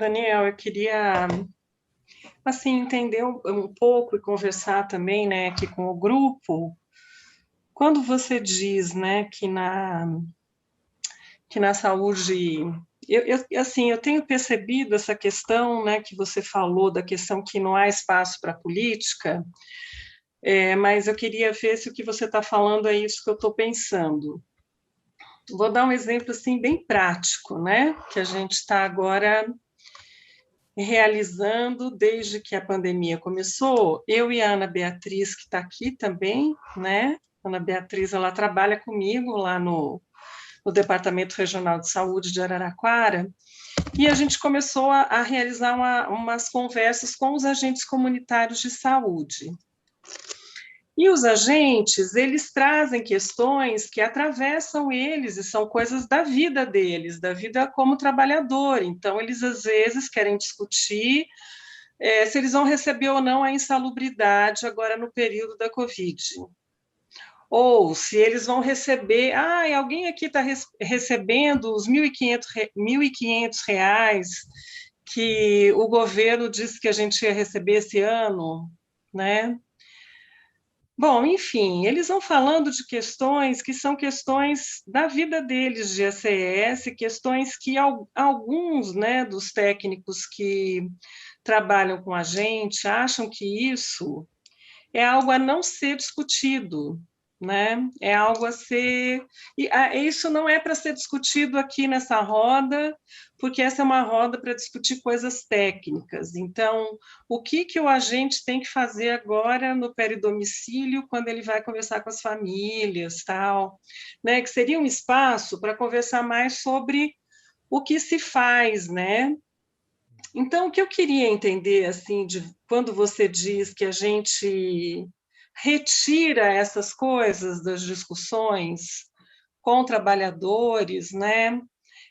Daniel, eu queria assim entender um pouco e conversar também, né, aqui com o grupo. Quando você diz, né, que na saúde, assim, eu tenho percebido essa questão, né, que você falou da questão que não há espaço para política, mas eu queria ver se o que você está falando é isso que eu estou pensando. Vou dar um exemplo assim bem prático, né, que a gente está agora realizando desde que a pandemia começou. Eu e a Ana Beatriz, que está aqui também, né? A Ana Beatriz, ela trabalha comigo lá no Departamento Regional de Saúde de Araraquara, e a gente começou a realizar umas conversas com os agentes comunitários de saúde. E os agentes, eles trazem questões que atravessam eles e são coisas da vida deles, da vida como trabalhador. Então, eles, às vezes, querem discutir se eles vão receber ou não a insalubridade agora no período da Covid. Ou se eles vão receber... alguém aqui está recebendo os R$ 1.500 que o governo disse que a gente ia receber esse ano, né? Bom, enfim, eles vão falando de questões que são questões da vida deles de ACS, questões que alguns, né, dos técnicos que trabalham com a gente acham que isso é algo a não ser discutido, né? É algo a ser... isso não é para ser discutido aqui nessa roda, porque essa é uma roda para discutir coisas técnicas. Então, o que o agente tem que fazer agora no peridomicílio, quando ele vai conversar com as famílias, tal, né? Que seria um espaço para conversar mais sobre o que se faz, né? Então, o que eu queria entender, assim, quando você diz que a gente retira essas coisas das discussões com trabalhadores, né?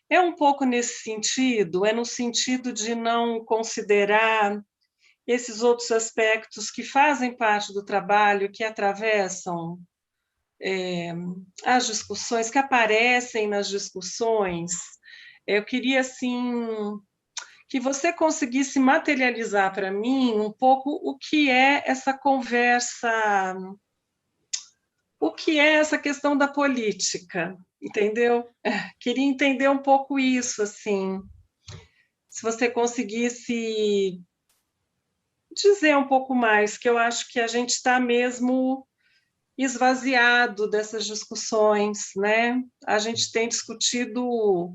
É um pouco nesse sentido, é no sentido de não considerar esses outros aspectos que fazem parte do trabalho, que atravessam as discussões, que aparecem nas discussões. Eu queria, assim, que você conseguisse materializar para mim um pouco o que é essa conversa, o que é essa questão da política, entendeu? Queria entender um pouco isso, assim, se você conseguisse dizer um pouco mais, que eu acho que a gente está mesmo esvaziado dessas discussões, né? A gente tem discutido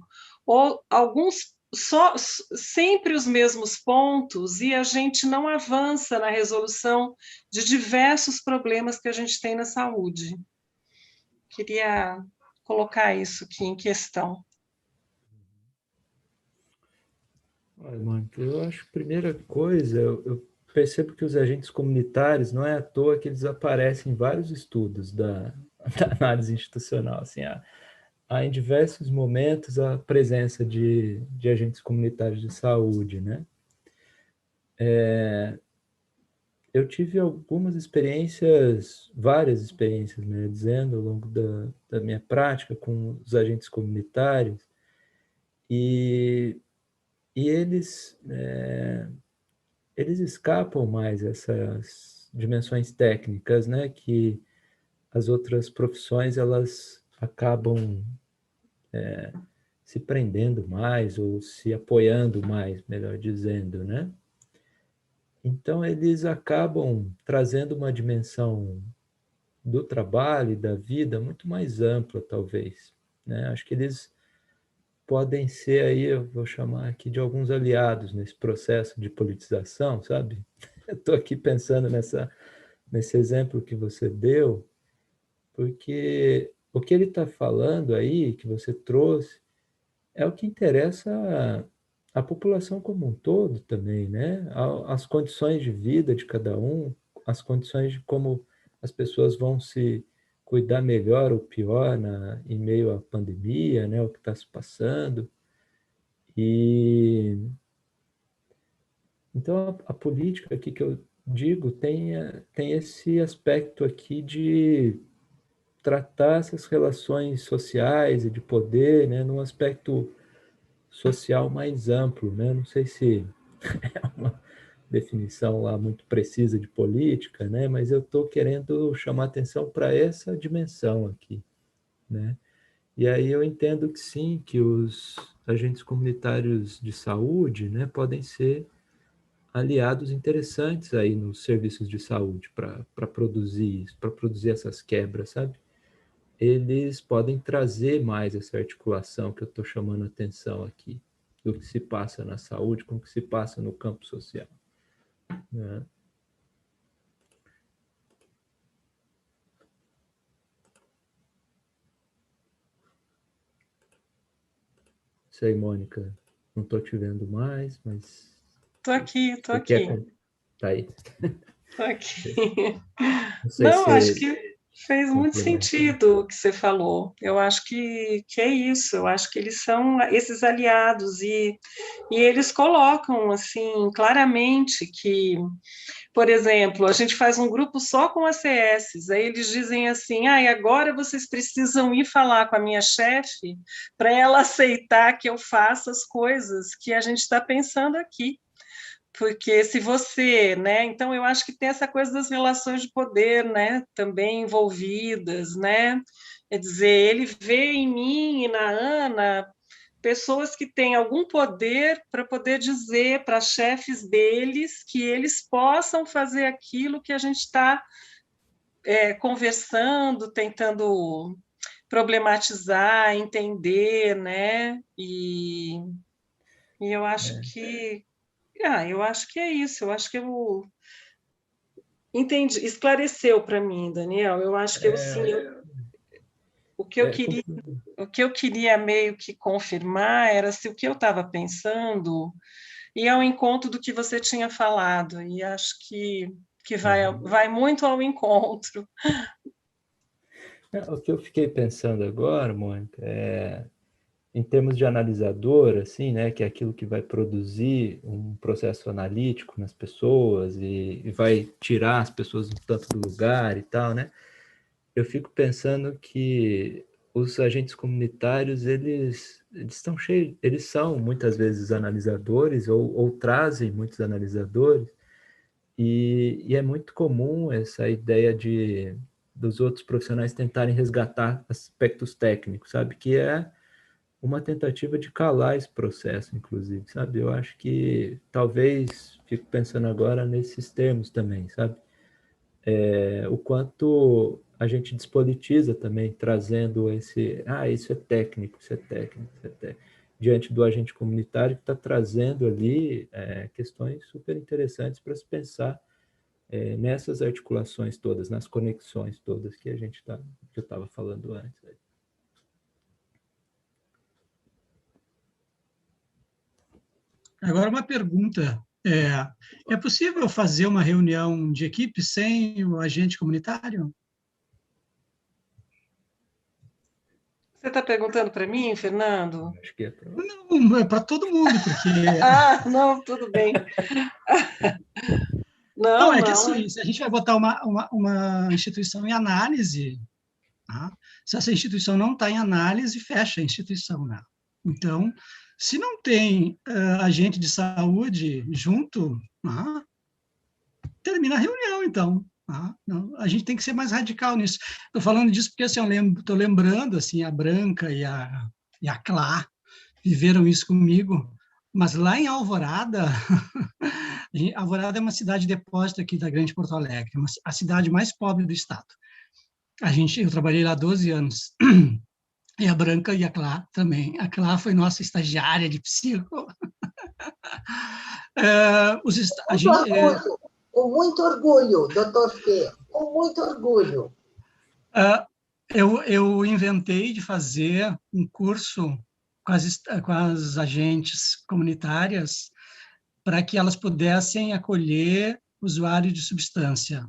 alguns sempre os mesmos pontos e a gente não avança na resolução de diversos problemas que a gente tem na saúde. Queria colocar isso aqui em questão. Olha, Mônica, eu acho que a primeira coisa, eu percebo que os agentes comunitários, não é à toa que eles aparecem em vários estudos da análise institucional. Assim, há em diversos momentos a presença de agentes comunitários de saúde, né? Eu tive algumas experiências, várias experiências, né, dizendo, ao longo da minha prática com os agentes comunitários, e eles escapam mais essas dimensões técnicas, né, que as outras profissões elas acabam se prendendo mais ou se apoiando mais, melhor dizendo, né? Então eles acabam trazendo uma dimensão do trabalho e da vida muito mais ampla, talvez, né? Acho que eles podem ser aí, eu vou chamar aqui de alguns aliados nesse processo de politização, sabe? Eu estou aqui pensando nesse exemplo que você deu, porque o que ele está falando aí, que você trouxe, é o que interessa a população como um todo também, né? As condições de vida de cada um, as condições de como as pessoas vão se cuidar melhor ou pior em meio à pandemia, né? O que está se passando. E então a política aqui que eu digo tem esse aspecto aqui de tratar essas relações sociais e de poder, né, num aspecto social mais amplo, né? Não sei se é uma definição lá muito precisa de política, né? Mas eu estou querendo chamar atenção para essa dimensão aqui, né? E aí eu entendo que sim, que os agentes comunitários de saúde, né, podem ser aliados interessantes aí nos serviços de saúde para produzir isso, para produzir essas quebras, sabe? Eles podem trazer mais essa articulação que eu estou chamando a atenção aqui, do que se passa na saúde com o que se passa no campo social, né? Sei, Mônica, não estou te vendo mais, mas... Estou aqui. Tá aí. Estou aqui. Não, acho que fez muito sentido o que você falou. Eu acho que é isso. Eu acho que eles são esses aliados e eles colocam assim claramente que, por exemplo, a gente faz um grupo só com ACS, aí eles dizem assim, e agora vocês precisam ir falar com a minha chefe para ela aceitar que eu faça as coisas que a gente está pensando aqui. Porque se você, né, então eu acho que tem essa coisa das relações de poder, né, também envolvidas, né, quer dizer, ele vê em mim e na Ana pessoas que têm algum poder para poder dizer para chefes deles que eles possam fazer aquilo que a gente está conversando, tentando problematizar, entender, né, e eu acho que eu acho que é isso, eu acho que eu entendi, esclareceu para mim, Daniel, eu acho que o que eu queria meio que confirmar era se o que eu estava pensando ia ao encontro do que você tinha falado, e acho que vai muito ao encontro. O que eu fiquei pensando agora, Mônica, em termos de analisador, assim, né, que é aquilo que vai produzir um processo analítico nas pessoas e vai tirar as pessoas um tanto do lugar e tal, né? Eu fico pensando que os agentes comunitários, eles estão cheios, eles são muitas vezes analisadores ou trazem muitos analisadores, e é muito comum essa ideia dos outros profissionais tentarem resgatar aspectos técnicos, sabe? Que é uma tentativa de calar esse processo, inclusive, sabe? Eu acho que talvez, fico pensando agora nesses termos também, sabe? O quanto a gente despolitiza também, trazendo isso é técnico, isso é técnico, isso é técnico, diante do agente comunitário que está trazendo ali questões super interessantes para se pensar nessas articulações todas, nas conexões todas que que eu estava falando antes. Agora, uma pergunta. É possível fazer uma reunião de equipe sem o agente comunitário? Você está perguntando para mim, Fernando? Acho que Não, é para todo mundo, porque... Não, tudo bem. Não, é que assim, se a gente vai botar uma instituição em análise, tá? Se essa instituição não está em análise, fecha a instituição, né? Então, se não tem agente de saúde junto, termina a reunião, então. Não, a gente tem que ser mais radical nisso. Estou falando disso porque assim, estou lembrando assim, a Branca e a Clá viveram isso comigo, mas lá em Alvorada, Alvorada é uma cidade depósito aqui da Grande Porto Alegre, a cidade mais pobre do estado. Eu trabalhei lá 12 anos. E a Branca e a Clá também. A Clá foi nossa estagiária de psico. Com muito orgulho, doutor Fê, com muito orgulho. Eu inventei de fazer um curso com as agentes comunitárias para que elas pudessem acolher usuário de substância.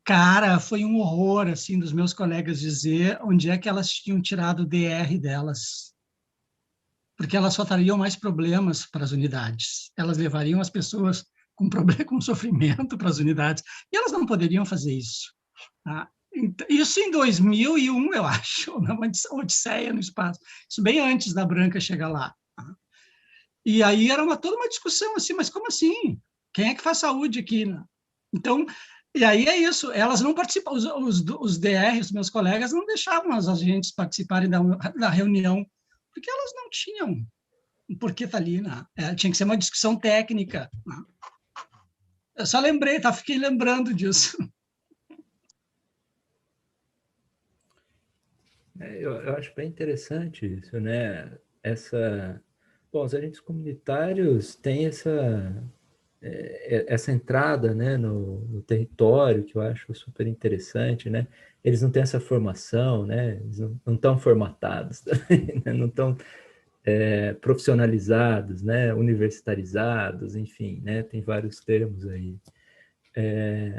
Cara, foi um horror, assim, dos meus colegas dizer onde é que elas tinham tirado o DR delas. Porque elas só trariam mais problemas para as unidades. Elas levariam as pessoas com sofrimento para as unidades. E elas não poderiam fazer isso. Tá? Isso em 2001, eu acho, na Odisseia no Espaço. Isso bem antes da Branca chegar lá. E aí era toda uma discussão assim, mas como assim? Quem é que faz saúde aqui? Então, e aí é isso, elas não participam, os DRs, meus colegas, não deixavam as agentes participarem da reunião, porque elas não tinham por que estar ali, né? Tinha que ser uma discussão técnica. Né? Eu só lembrei, fiquei lembrando disso. Eu acho bem interessante isso, né? Bom, os agentes comunitários têm essa entrada, né, no território, que eu acho super interessante, né? Eles não têm essa formação, né? Eles não estão formatados, né? Não estão profissionalizados, né? Universitarizados, enfim, né? Tem vários termos aí.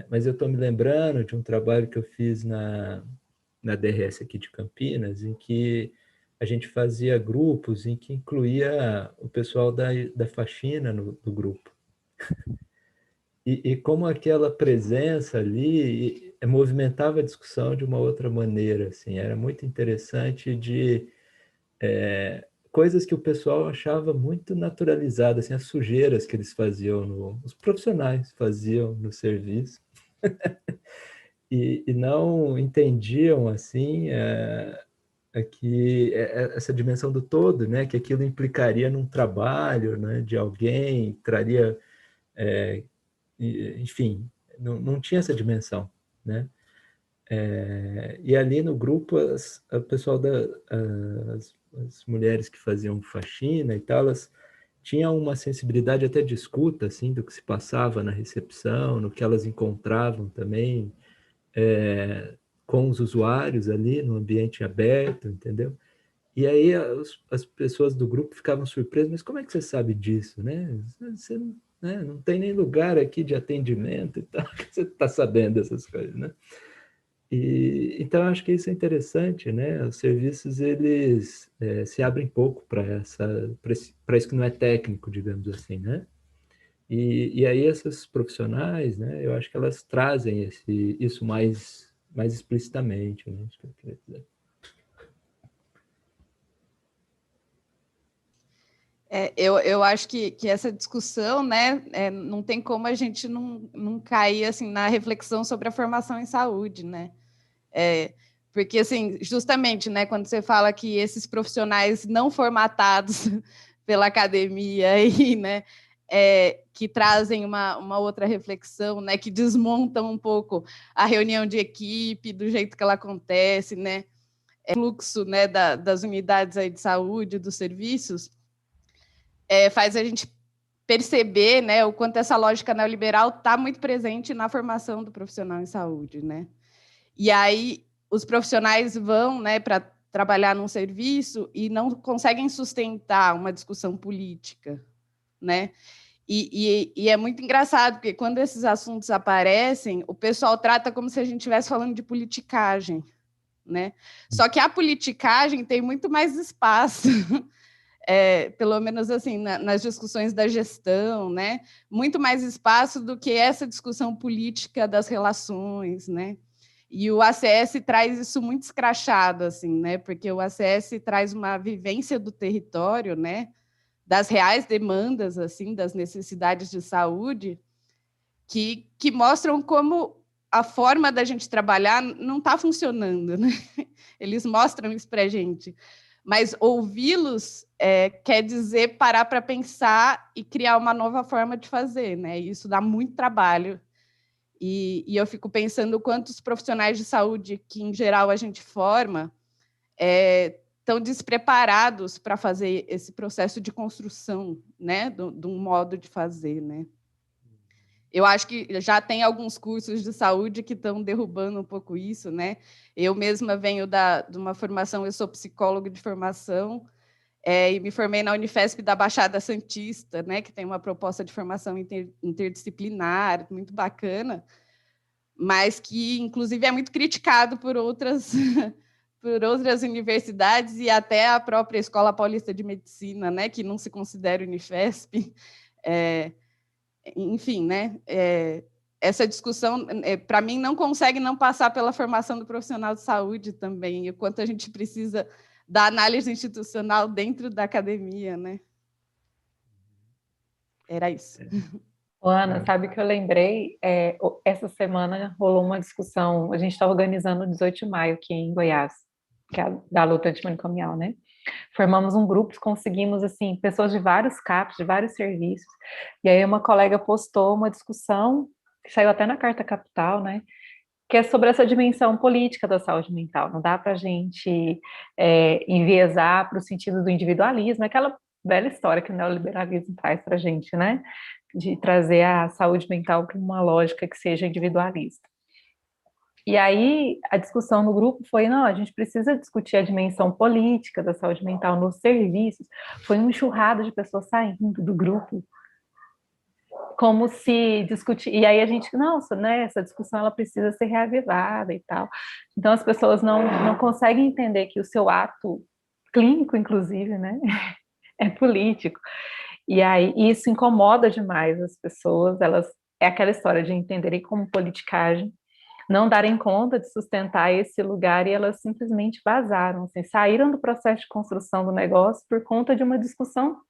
Mas eu estou me lembrando de um trabalho que eu fiz na DRS aqui de Campinas, em que a gente fazia grupos em que incluía o pessoal da faxina no grupo. E como aquela presença ali movimentava a discussão de uma outra maneira, assim, era muito interessante de coisas que o pessoal achava muito naturalizadas, assim, as sujeiras que eles faziam, os profissionais faziam no serviço, e não entendiam, assim, que essa dimensão do todo, né, que aquilo implicaria num trabalho, né, de alguém, traria, enfim, não tinha essa dimensão, né? E ali no grupo, o pessoal as mulheres que faziam faxina e tal, elas tinham uma sensibilidade até de escuta, assim, do que se passava na recepção, no que elas encontravam também, com os usuários ali no ambiente aberto, entendeu? E aí as pessoas do grupo ficavam surpresas, mas como é que você sabe disso, né? Você não tem nem lugar aqui de atendimento e tal, que você está sabendo dessas coisas, né? Então, acho que isso é interessante, né? Os serviços, eles se abrem pouco para isso que não é técnico, digamos assim, né? E aí essas profissionais, né? Eu acho que elas trazem isso mais explicitamente, né? Isso que eu queria dizer. Eu acho que essa discussão, né, não tem como a gente não cair assim, na reflexão sobre a formação em saúde, né? Porque, assim, justamente, né, quando você fala que esses profissionais não formatados pela academia aí, né, que trazem uma outra reflexão, né, que desmontam um pouco a reunião de equipe, do jeito que ela acontece, né, fluxo, né, das unidades aí de saúde, dos serviços, faz a gente perceber, né, o quanto essa lógica neoliberal está muito presente na formação do profissional em saúde, né? E aí os profissionais vão, né, para trabalhar num serviço e não conseguem sustentar uma discussão política, né? E é muito engraçado, porque quando esses assuntos aparecem, o pessoal trata como se a gente estivesse falando de politicagem, né? Só que a politicagem tem muito mais espaço, pelo menos assim, nas discussões da gestão, né? Muito mais espaço do que essa discussão política das relações, né? E o ACS traz isso muito escrachado, assim, né? Porque o ACS traz uma vivência do território, né? Das reais demandas, assim, das necessidades de saúde, que mostram como a forma da gente trabalhar não está funcionando, né? Eles mostram isso para a gente. Mas ouvi-los quer dizer parar para pensar e criar uma nova forma de fazer, né? E isso dá muito trabalho. E eu fico pensando quantos profissionais de saúde que, em geral, a gente forma estão despreparados para fazer esse processo de construção, né, de um modo de fazer, né? Eu acho que já tem alguns cursos de saúde que estão derrubando um pouco isso, né? Eu mesma venho de uma formação, eu sou psicóloga de formação, e me formei na Unifesp da Baixada Santista, né, que tem uma proposta de formação interdisciplinar, muito bacana, mas que, inclusive, é muito criticado por outras universidades e até a própria Escola Paulista de Medicina, né, que não se considera Unifesp. Enfim, né, essa discussão, para mim, não consegue não passar pela formação do profissional de saúde também, e o quanto a gente precisa da análise institucional dentro da academia, né? Era isso. Ô, Ana, sabe que eu lembrei? Essa semana rolou uma discussão, a gente está organizando o 18 de maio aqui em Goiás, que é da luta antimanicomial, né? Formamos um grupo, conseguimos, assim, pessoas de vários CAPs, de vários serviços, e aí uma colega postou uma discussão, que saiu até na Carta Capital, né? Que é sobre essa dimensão política da saúde mental. Não dá para a gente enviesar para o sentido do individualismo, aquela velha história que o neoliberalismo traz para a gente, né? De trazer a saúde mental para uma lógica que seja individualista. E aí, a discussão no grupo foi, não, a gente precisa discutir a dimensão política da saúde mental nos serviços. Foi uma enxurrada de pessoas saindo do grupo, como se discutir... E aí a gente, nossa, né, essa discussão ela precisa ser reavivada e tal. Então, as pessoas não conseguem entender que o seu ato clínico, inclusive, né, é político. E aí, isso incomoda demais as pessoas, é aquela história de entenderem como politicagem, não darem conta de sustentar esse lugar, e elas simplesmente vazaram, assim, saíram do processo de construção do negócio por conta de uma discussão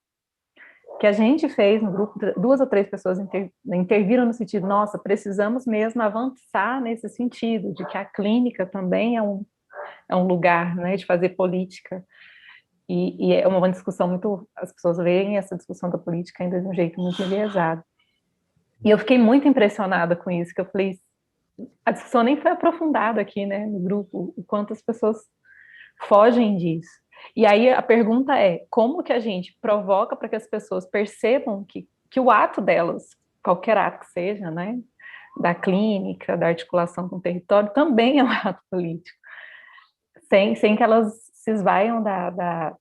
que a gente fez no grupo. 2 ou 3 pessoas interviram no sentido, nossa, precisamos mesmo avançar nesse sentido, de que a clínica também é um lugar, né, de fazer política. E é uma discussão muito... As pessoas veem essa discussão da política ainda de um jeito muito enviesado. E eu fiquei muito impressionada com isso, que eu falei, a discussão nem foi aprofundada aqui, né, no grupo, o quanto as pessoas fogem disso. E aí a pergunta é, como que a gente provoca para que as pessoas percebam que o ato delas, qualquer ato que seja, né, da clínica, da articulação com o território, também é um ato político, sem que elas se esvaiam da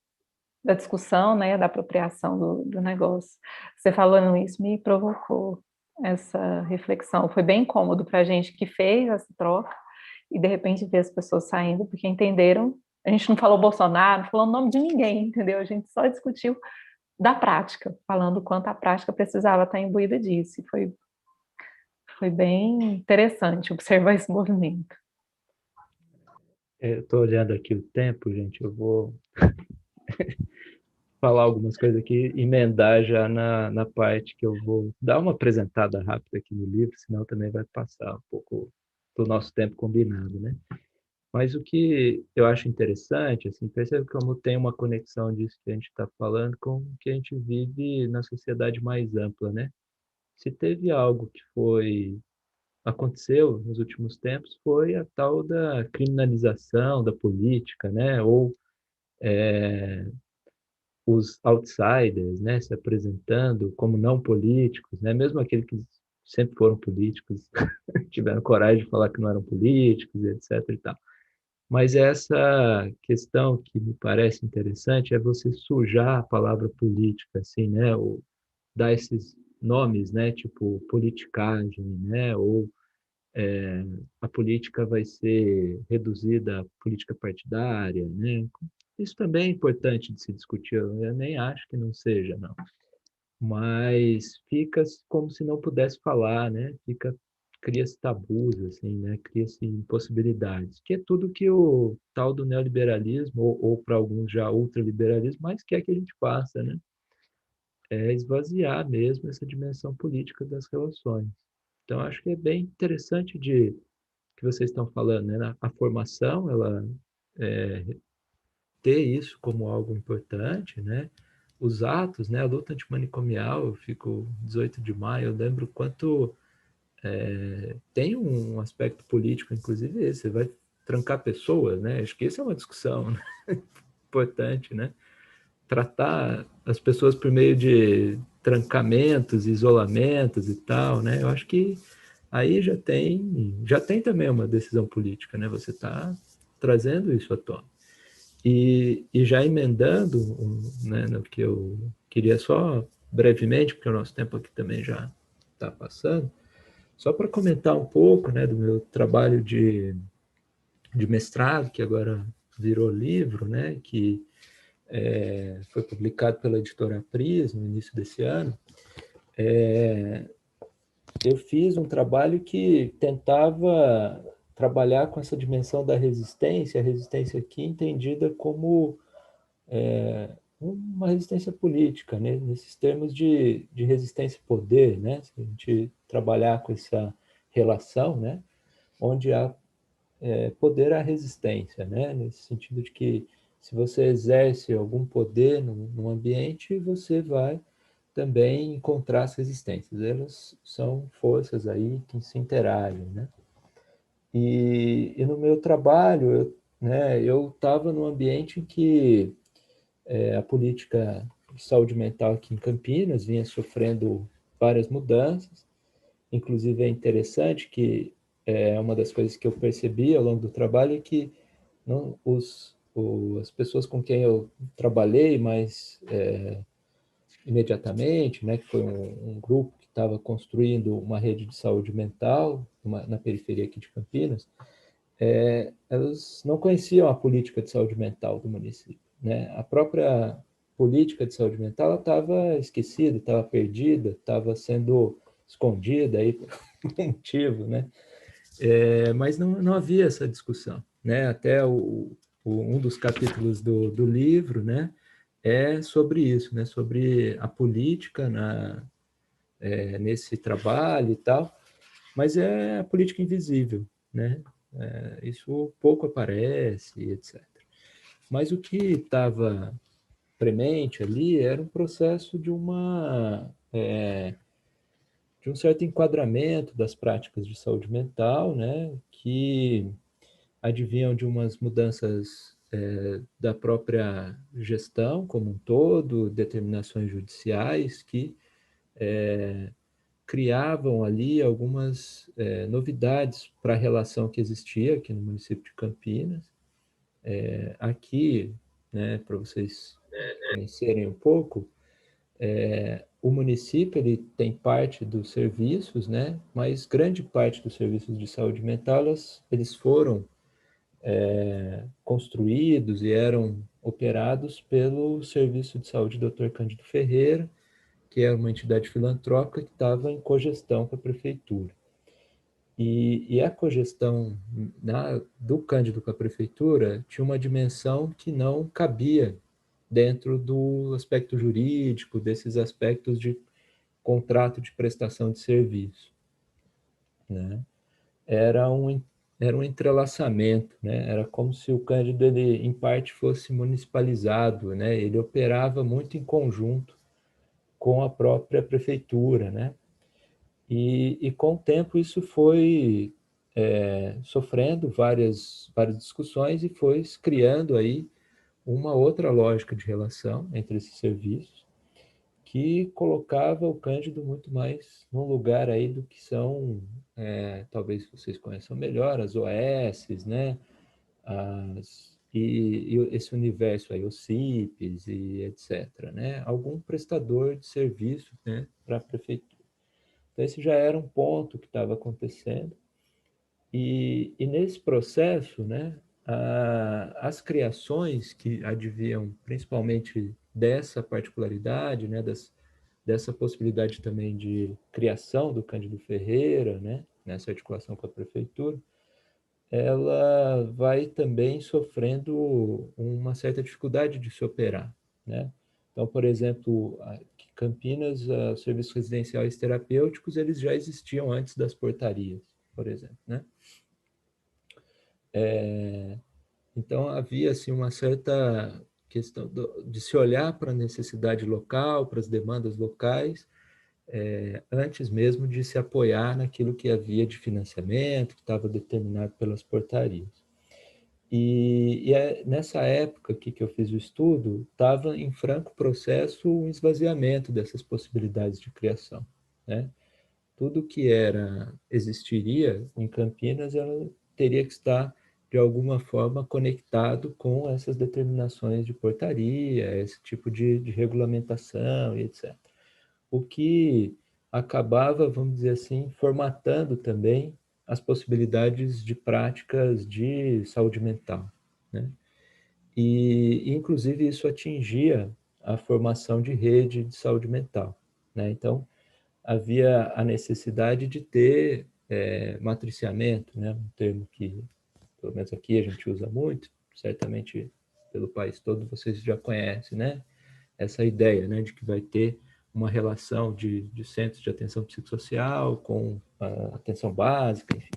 discussão, né, da apropriação do negócio. Você falando isso me provocou essa reflexão. Foi bem cômodo para a gente que fez essa troca e, de repente, ver as pessoas saindo, porque entenderam. A gente não falou Bolsonaro, não falou o nome de ninguém, entendeu? A gente só discutiu da prática, falando o quanto a prática precisava estar imbuída disso. E foi bem interessante observar esse movimento. Eu estou olhando aqui o tempo, gente, eu vou falar algumas coisas aqui, emendar já na parte que eu vou dar uma apresentada rápida aqui no livro, senão também vai passar um pouco do nosso tempo combinado, né? Mas o que eu acho interessante, assim, percebe como tem uma conexão disso que a gente está falando com o que a gente vive na sociedade mais ampla, né? Se teve algo que aconteceu nos últimos tempos, foi a tal da criminalização da política, né? Ou os outsiders, né, se apresentando como não políticos, né, mesmo aqueles que sempre foram políticos, tiveram coragem de falar que não eram políticos, etc. e tal. Mas essa questão que me parece interessante é você sujar a palavra política, assim, né, ou dar esses nomes, né, tipo politicagem, né, ou a política vai ser reduzida à política partidária, né? Isso também é importante de se discutir, eu nem acho que não seja, não. Mas fica como se não pudesse falar, né? Cria-se tabus, assim, né? Cria-se impossibilidades, que é tudo que o tal do neoliberalismo, ou para alguns já ultraliberalismo, mais quer que a gente faça, né? É esvaziar mesmo essa dimensão política das relações. Então, acho que é bem interessante que vocês estão falando, né? A formação, ela ter isso como algo importante, né? Os atos, né? A luta antimanicomial, eu fico 18 de maio, eu lembro quanto tem um aspecto político, inclusive esse, você vai trancar pessoas, né? Acho que isso é uma discussão, né? Importante, né? Tratar as pessoas por meio de trancamentos, isolamentos e tal, né? Eu acho que aí já tem também uma decisão política, né? Você está trazendo isso à tona. E já emendando, né, no que eu queria só brevemente, porque o nosso tempo aqui também já está passando, só para comentar um pouco, né, do meu trabalho de mestrado, que agora virou livro, né, que foi publicado pela editora Pris no início desse ano. eu fiz um trabalho que tentava trabalhar com essa dimensão da resistência, a resistência aqui entendida como uma resistência política, né? Nesses termos de resistência e poder, né? Se a gente trabalhar com essa relação, né? Onde há poder à resistência, né? Nesse sentido de que se você exerce algum poder num ambiente, você vai também encontrar as resistências. Elas são forças aí que se interagem, né? E no meu trabalho, eu estava num ambiente em que a política de saúde mental aqui em Campinas vinha sofrendo várias mudanças. Inclusive, é interessante que uma das coisas que eu percebi ao longo do trabalho é que não, as pessoas com quem eu trabalhei mais imediatamente, né, que foi um grupo que estava construindo uma rede de saúde mental na periferia aqui de Campinas, elas não conheciam a política de saúde mental do município, né? A própria política de saúde mental estava esquecida, estava perdida, estava sendo escondida aí por um motivo, né? Mas não havia essa discussão, né? Até um dos capítulos do livro, né, é sobre isso, né? Sobre a política nesse trabalho e tal, mas é a política invisível, né? Isso pouco aparece, etc. Mas o que estava premente ali era um processo de um certo enquadramento das práticas de saúde mental, né, que advinham de umas mudanças da própria gestão como um todo, determinações judiciais que criavam ali algumas novidades para a relação que existia aqui no município de Campinas. Aqui, né, para vocês conhecerem um pouco, o município ele tem parte dos serviços, né, mas grande parte dos serviços de saúde mental eles foram construídos e eram operados pelo Serviço de Saúde Dr. Cândido Ferreira, que é uma entidade filantrópica que estava em cogestão com a prefeitura. E a cogestão do Cândido com a prefeitura tinha uma dimensão que não cabia dentro do aspecto jurídico, desses aspectos de contrato de prestação de serviço, né? Era um entrelaçamento, né? Era como se o Cândido, ele, em parte, fosse municipalizado, né? Ele operava muito em conjunto com a própria prefeitura, né? E com o tempo isso foi sofrendo várias discussões e foi criando aí uma outra lógica de relação entre esses serviços que colocava o Cândido muito mais num lugar aí do que são, talvez vocês conheçam melhor, as OS, né? E esse universo aí, os CIPs e etc., né? Algum prestador de serviço, né, para a prefeitura. Então, esse já era um ponto que estava acontecendo. E nesse processo, né, as criações que adviam principalmente dessa particularidade, né, dessa possibilidade também de criação do Cândido Ferreira, né, nessa articulação com a prefeitura, ela vai também sofrendo uma certa dificuldade de se operar, né? Então, por exemplo, aqui em Campinas, os serviços residenciais terapêuticos, eles já existiam antes das portarias, por exemplo, né? Então, havia assim, uma certa questão de se olhar para a necessidade local, para as demandas locais, antes mesmo de se apoiar naquilo que havia de financiamento, que estava determinado pelas portarias. E nessa época que eu fiz o estudo, estava em franco processo o esvaziamento dessas possibilidades de criação, né? Tudo que existiria em Campinas, ela teria que estar, de alguma forma, conectado com essas determinações de portaria, esse tipo de regulamentação e etc. O que acabava, vamos dizer assim, formatando também as possibilidades de práticas de saúde mental, né? E, inclusive, isso atingia a formação de rede de saúde mental, né? Então, havia a necessidade de ter matriciamento, né? Um termo que, pelo menos aqui, a gente usa muito, certamente pelo país todo vocês já conhecem, né? Essa ideia, né, de que vai ter uma relação de centros de atenção psicossocial com a atenção básica, enfim.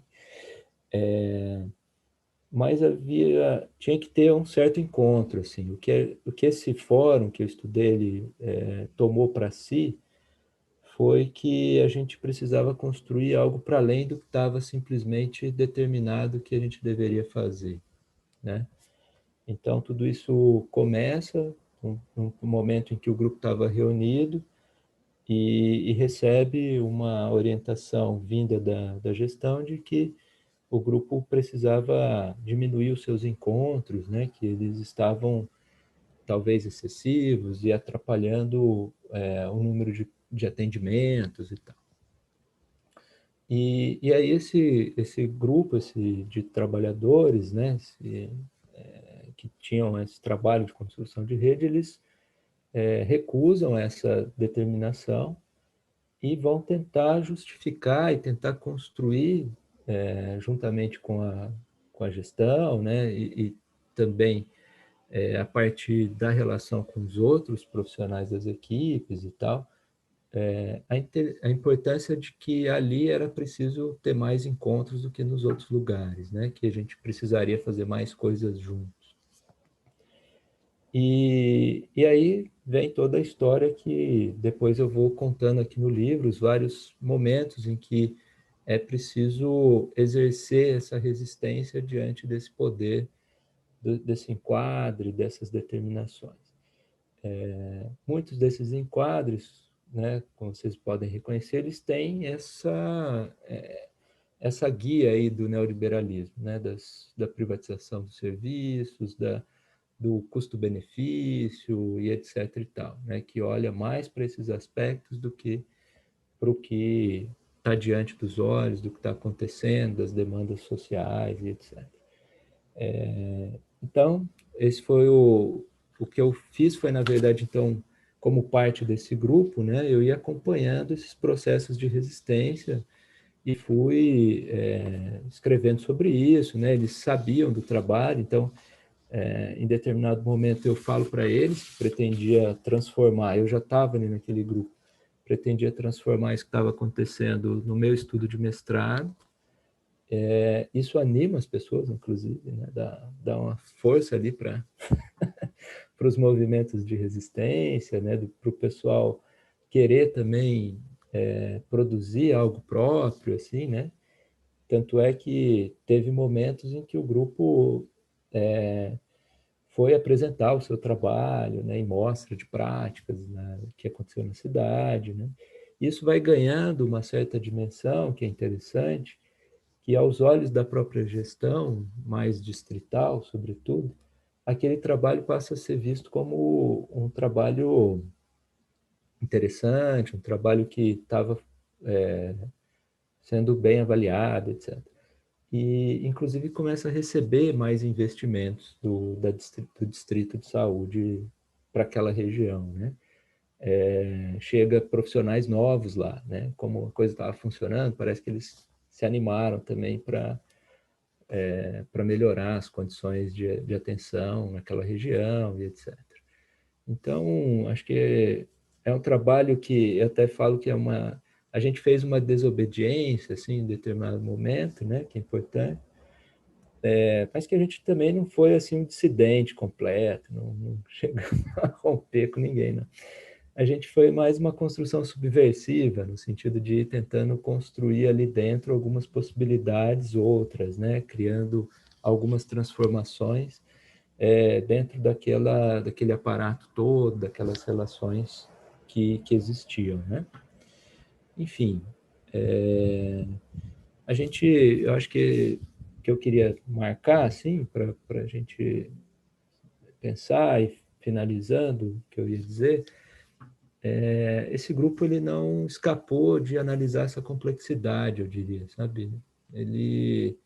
Mas tinha que ter um certo encontro, assim. O que esse fórum que eu estudei, ele tomou para si, foi que a gente precisava construir algo para além do que estava simplesmente determinado que a gente deveria fazer, né? Então, tudo isso começa no momento em que o grupo estava reunido e recebe uma orientação vinda da gestão de que o grupo precisava diminuir os seus encontros, né? Que eles estavam talvez excessivos e atrapalhando o número de atendimentos e tal. E aí esse grupo de trabalhadores, né, que tinham esse trabalho de construção de rede, eles recusam essa determinação e vão tentar justificar e tentar construir, juntamente com a gestão, né, e também a partir da relação com os outros profissionais das equipes e tal, a importância de que ali era preciso ter mais encontros do que nos outros lugares, né? Que a gente precisaria fazer mais coisas juntos. E aí vem toda a história que depois eu vou contando aqui no livro, os vários momentos em que é preciso exercer essa resistência diante desse poder, desse enquadre, dessas determinações. Muitos desses enquadres, né, como vocês podem reconhecer, eles têm essa guia aí do neoliberalismo, né, da privatização dos serviços, do custo-benefício e etc. e tal, né, que olha mais para esses aspectos do que para o que está diante dos olhos, do que está acontecendo, das demandas sociais e etc. Então, esse foi o que eu fiz foi, na verdade, então, como parte desse grupo, né, eu ia acompanhando esses processos de resistência e fui escrevendo sobre isso, né, eles sabiam do trabalho, então, em determinado momento eu falo para eles que pretendia transformar, eu já estava ali naquele grupo, pretendia transformar isso que estava acontecendo no meu estudo de mestrado. Isso anima as pessoas, inclusive, né, dá uma força ali para os movimentos de resistência, né, para o pessoal querer também produzir algo próprio, assim, né? Tanto é que teve momentos em que o grupo foi apresentar o seu trabalho, né, em mostra de práticas, né, que aconteceu na cidade, né? Isso vai ganhando uma certa dimensão que é interessante, que aos olhos da própria gestão, mais distrital, sobretudo, aquele trabalho passa a ser visto como um trabalho interessante, um trabalho que estava sendo bem avaliado, etc. E, inclusive, começa a receber mais investimentos do distrito de saúde para aquela região, né? Chega profissionais novos lá, né? Como a coisa estava funcionando, parece que eles se animaram também para melhorar as condições de atenção naquela região e etc. Então, acho que é um trabalho que eu até falo que a gente fez uma desobediência assim, em determinado momento, né, que é importante, mas que a gente também não foi assim um dissidente completo, não chegamos a romper com ninguém, não. A gente foi mais uma construção subversiva, no sentido de ir tentando construir ali dentro algumas possibilidades outras, né? Criando algumas transformações dentro daquele aparato todo, daquelas relações que existiam, né? Enfim, eu acho que eu queria marcar, assim, para a gente pensar e finalizando o que eu ia dizer, esse grupo ele não escapou de analisar essa complexidade, eu diria, sabe? Ele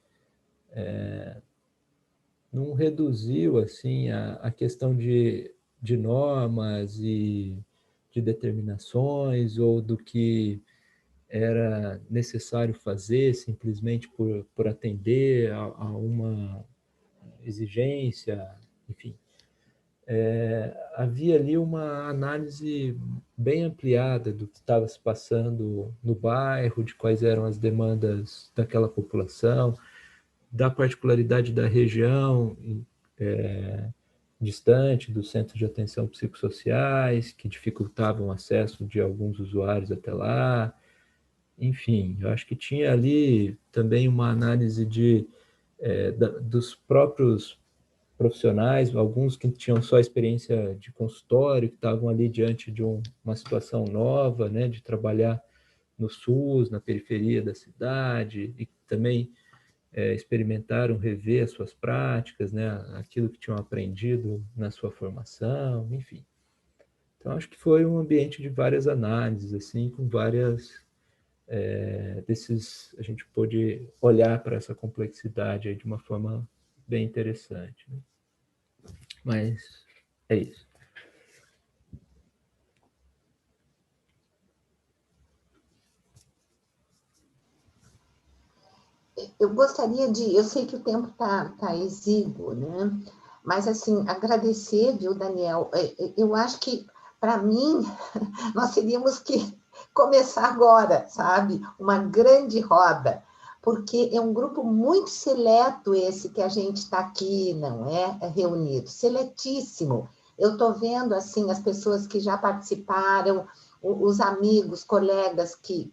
não reduziu assim a questão de normas e de determinações ou do que era necessário fazer simplesmente por atender a uma exigência, enfim. Havia ali uma análise bem ampliada do que estava se passando no bairro, de quais eram as demandas daquela população, da particularidade da região distante dos centros de atenção psicossociais, que dificultavam o acesso de alguns usuários até lá. Enfim, eu acho que tinha ali também uma análise dos próprios profissionais, alguns que tinham só experiência de consultório, que estavam ali diante de uma situação nova, né, de trabalhar no SUS, na periferia da cidade, e também experimentaram rever as suas práticas, né, aquilo que tinham aprendido na sua formação, enfim. Então, acho que foi um ambiente de várias análises, assim, com várias a gente pôde olhar para essa complexidade aí de uma forma bem interessante, né? Mas é isso. Eu gostaria eu sei que o tempo tá exíguo, né? Mas, assim, agradecer, viu, Daniel? Eu acho que, para mim, nós teríamos que começar agora, sabe? Uma grande roda, porque é um grupo muito seleto esse que a gente está aqui, não é? Reunido, seletíssimo. Eu estou vendo, assim, as pessoas que já participaram, os amigos, colegas que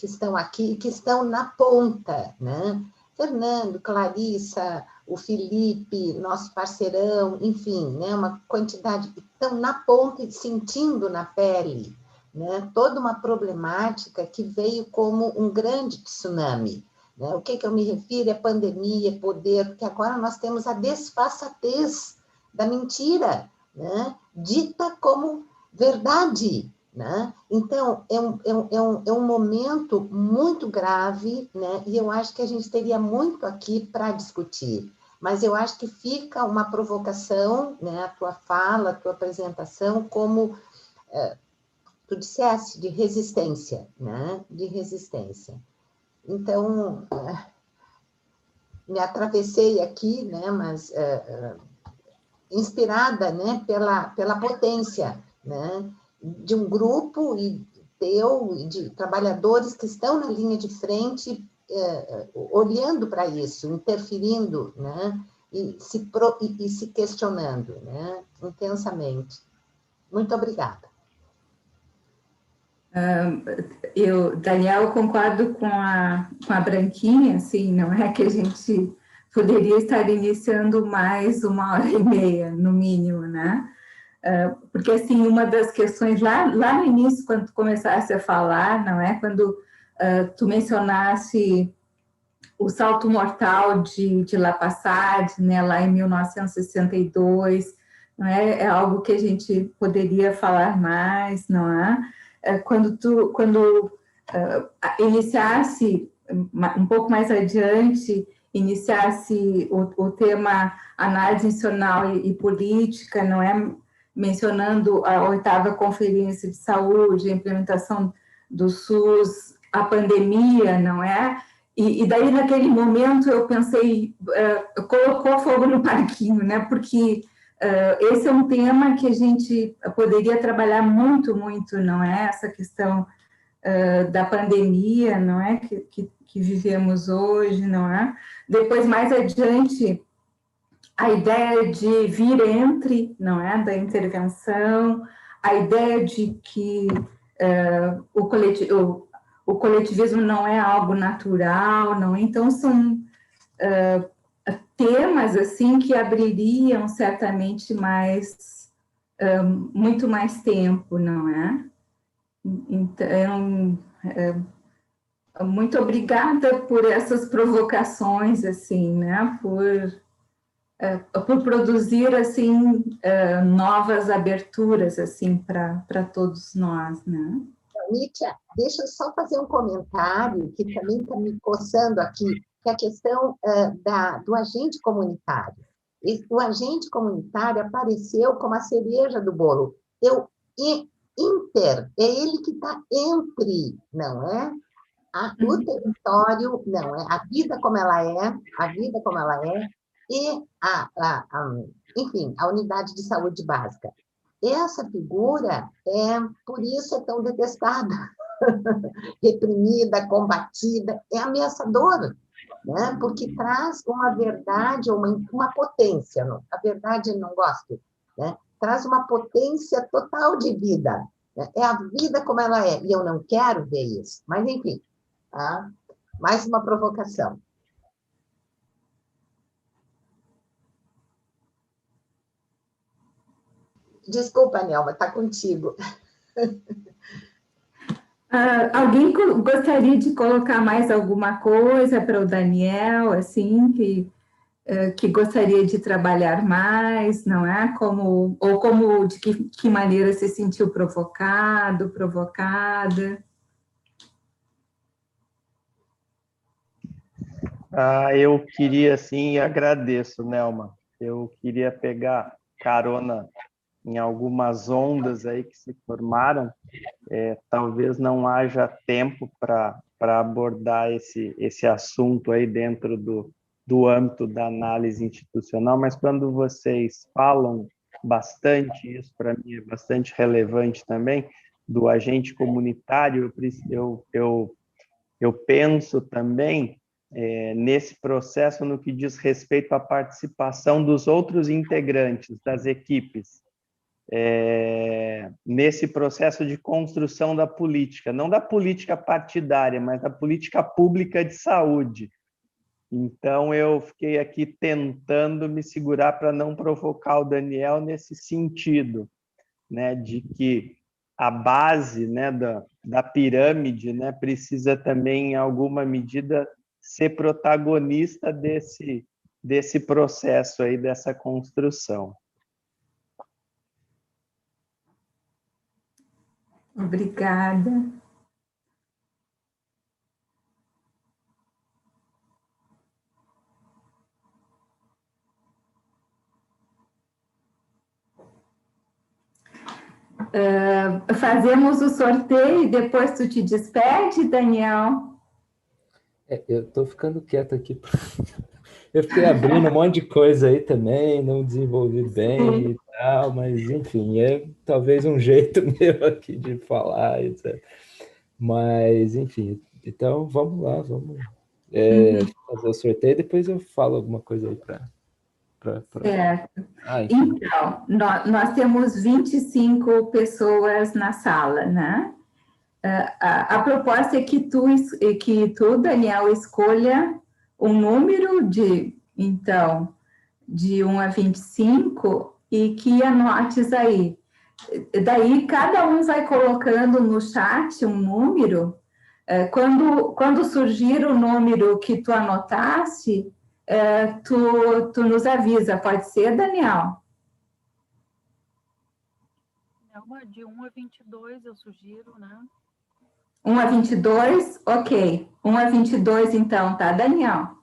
estão aqui, que estão na ponta, né? Fernando, Clarissa, o Felipe, nosso parceirão, enfim, né? Uma quantidade que estão na ponta e sentindo na pele, né? Toda uma problemática que veio como um grande tsunami. Né? O que eu me refiro é pandemia, poder, porque agora nós temos a desfaçatez da mentira, né? Dita como verdade. Né? Então, é um momento muito grave, né? E eu acho que a gente teria muito aqui para discutir, mas eu acho que fica uma provocação, né? A tua fala, a tua apresentação, como tu disseste, de resistência, né? De resistência. Então, me atravessei aqui, né? Mas inspirada, né? Pela potência, né? De um grupo e de trabalhadores que estão na linha de frente, olhando para isso, interferindo, né? E se questionando, né? Intensamente. Muito obrigada. Daniel, concordo com a Branquinha, assim, não é que a gente poderia estar iniciando mais 1h30, no mínimo, né? Porque, assim, uma das questões lá no início, quando tu começasse a falar, não é? Quando tu mencionasse o salto mortal de La Passade, né, lá em 1962, não é? É algo que a gente poderia falar mais, não é? Quando iniciasse, um pouco mais adiante, iniciasse o tema análise institucional e política, não é? Mencionando a 8ª Conferência de Saúde, a implementação do SUS, a pandemia, não é? E daí, naquele momento, eu pensei, colocou fogo no parquinho, né? Porque esse é um tema que a gente poderia trabalhar muito, muito, não é? Essa questão da pandemia, não é? Que vivemos hoje, não é? Depois, mais adiante, a ideia de vir entre, não é? Da intervenção, a ideia de que o coletivismo não é algo natural, não é? Então, são temas, assim, que abririam certamente muito mais tempo, não é? Então, muito obrigada por essas provocações, assim, né? Por produzir, assim, novas aberturas, assim, para todos nós, né? Nítia, deixa eu só fazer um comentário que também está me coçando aqui, que é a questão do agente comunitário. O agente comunitário apareceu como a cereja do bolo. Eu é ele que está entre, não é? O território, não é? A vida como ela é, e enfim, a unidade de saúde básica. Essa figura, por isso é tão detestada, reprimida, combatida, é ameaçadora, né? Porque traz uma verdade, uma potência, a verdade não gosto, né? Traz uma potência total de vida, né? É a vida como ela é, e eu não quero ver isso, mas enfim, tá? Mais uma provocação. Desculpa, Nelma, está contigo. Alguém gostaria de colocar mais alguma coisa para o Daniel, assim, que gostaria de trabalhar mais, não é? De que maneira se sentiu provocado, provocada? Eu queria, sim, e agradeço, Nelma. Eu queria pegar carona em algumas ondas aí que se formaram. Talvez não haja tempo para abordar esse assunto aí dentro do âmbito da análise institucional, mas quando vocês falam bastante, isso para mim é bastante relevante também, do agente comunitário, eu penso também nesse processo no que diz respeito à participação dos outros integrantes das equipes, nesse processo de construção da política, não da política partidária, mas da política pública de saúde. Então, eu fiquei aqui tentando me segurar para não provocar o Daniel nesse sentido, né, de que a base, né, da pirâmide, né, precisa também, em alguma medida, ser protagonista desse processo aí, dessa construção. Obrigada. Fazemos o sorteio e depois tu te despede, Daniel? Eu estou ficando quieto aqui. Eu fiquei abrindo um monte de coisa aí também, não desenvolvi bem e tal, mas, enfim, é talvez um jeito meu aqui de falar, etc. Mas, enfim, então vamos lá, vamos fazer o sorteio, depois eu falo alguma coisa aí para... Certo. Então, nós temos 25 pessoas na sala, né? A proposta é que tu, Daniel, escolha um número de 1 a 25 e que anotes aí. Daí, cada um vai colocando no chat um número. Quando surgir o número que tu anotaste, tu nos avisa, pode ser, Daniel? De 1 a 22, eu sugiro, né? 1 a 22? Ok. 1 a 22, então, tá, Daniel?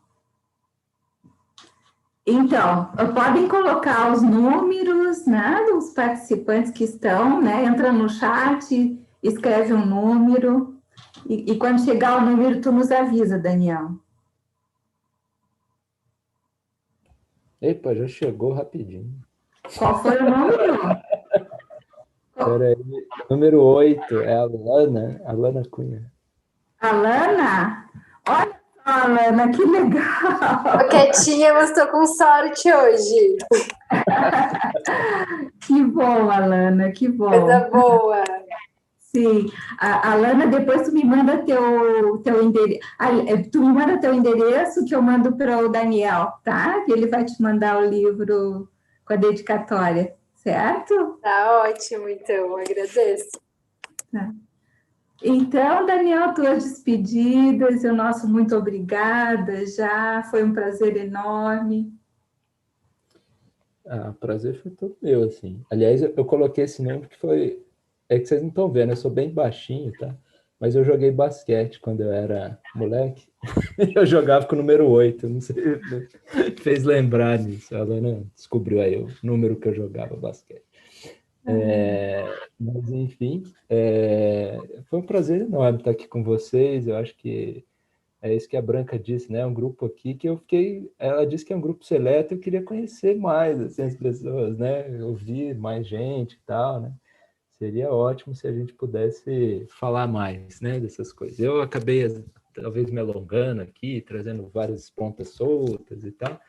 Então, podem colocar os números, né, dos participantes que estão, né? Entra no chat, escreve um número, e quando chegar o número, tu nos avisa, Daniel. Epa, já chegou rapidinho. Qual foi o número? Peraí, número 8, é a Alana Cunha. Alana? Olha só, Alana, que legal! Tô quietinha, mas estou com sorte hoje. Que bom, Alana, que bom. Coisa boa. Sim, a Alana, depois tu me manda teu endereço. Tu me manda teu endereço que eu mando para o Daniel, tá? Que ele vai te mandar o livro com a dedicatória, certo? Tá ótimo, então, agradeço. Tá. Então, Daniel, tuas despedidas, o nosso muito obrigada, já foi um prazer enorme. O prazer foi todo meu, assim. Aliás, eu coloquei esse nome porque foi... É que vocês não estão vendo, eu sou bem baixinho, tá? Mas eu joguei basquete quando eu era moleque. Eu jogava com o número 8, não sei, fez lembrar nisso. A Alana descobriu aí o número que eu jogava basquete. Mas, enfim, foi um prazer enorme estar aqui com vocês. Eu acho que é isso que a Branca disse, né? Um grupo aqui que eu fiquei... Ela disse que é um grupo seleto, eu queria conhecer mais assim, as pessoas, né? Ouvir mais gente e tal, né? Seria ótimo se a gente pudesse falar mais, né, dessas coisas. Eu acabei, talvez, me alongando aqui, trazendo várias pontas soltas e tal,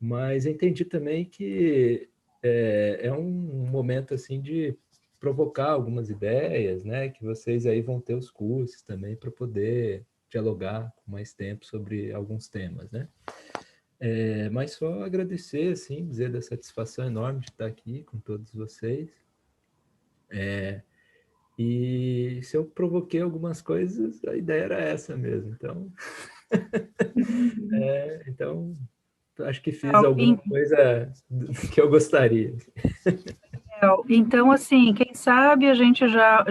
mas entendi também que é um momento, assim, de provocar algumas ideias, né, que vocês aí vão ter os cursos também para poder dialogar com mais tempo sobre alguns temas, né? Mas só agradecer, assim, dizer da satisfação enorme de estar aqui com todos vocês. E se eu provoquei algumas coisas, a ideia era essa mesmo. Então, então acho que fiz alguma coisa que eu gostaria. Então, assim, quem sabe a gente já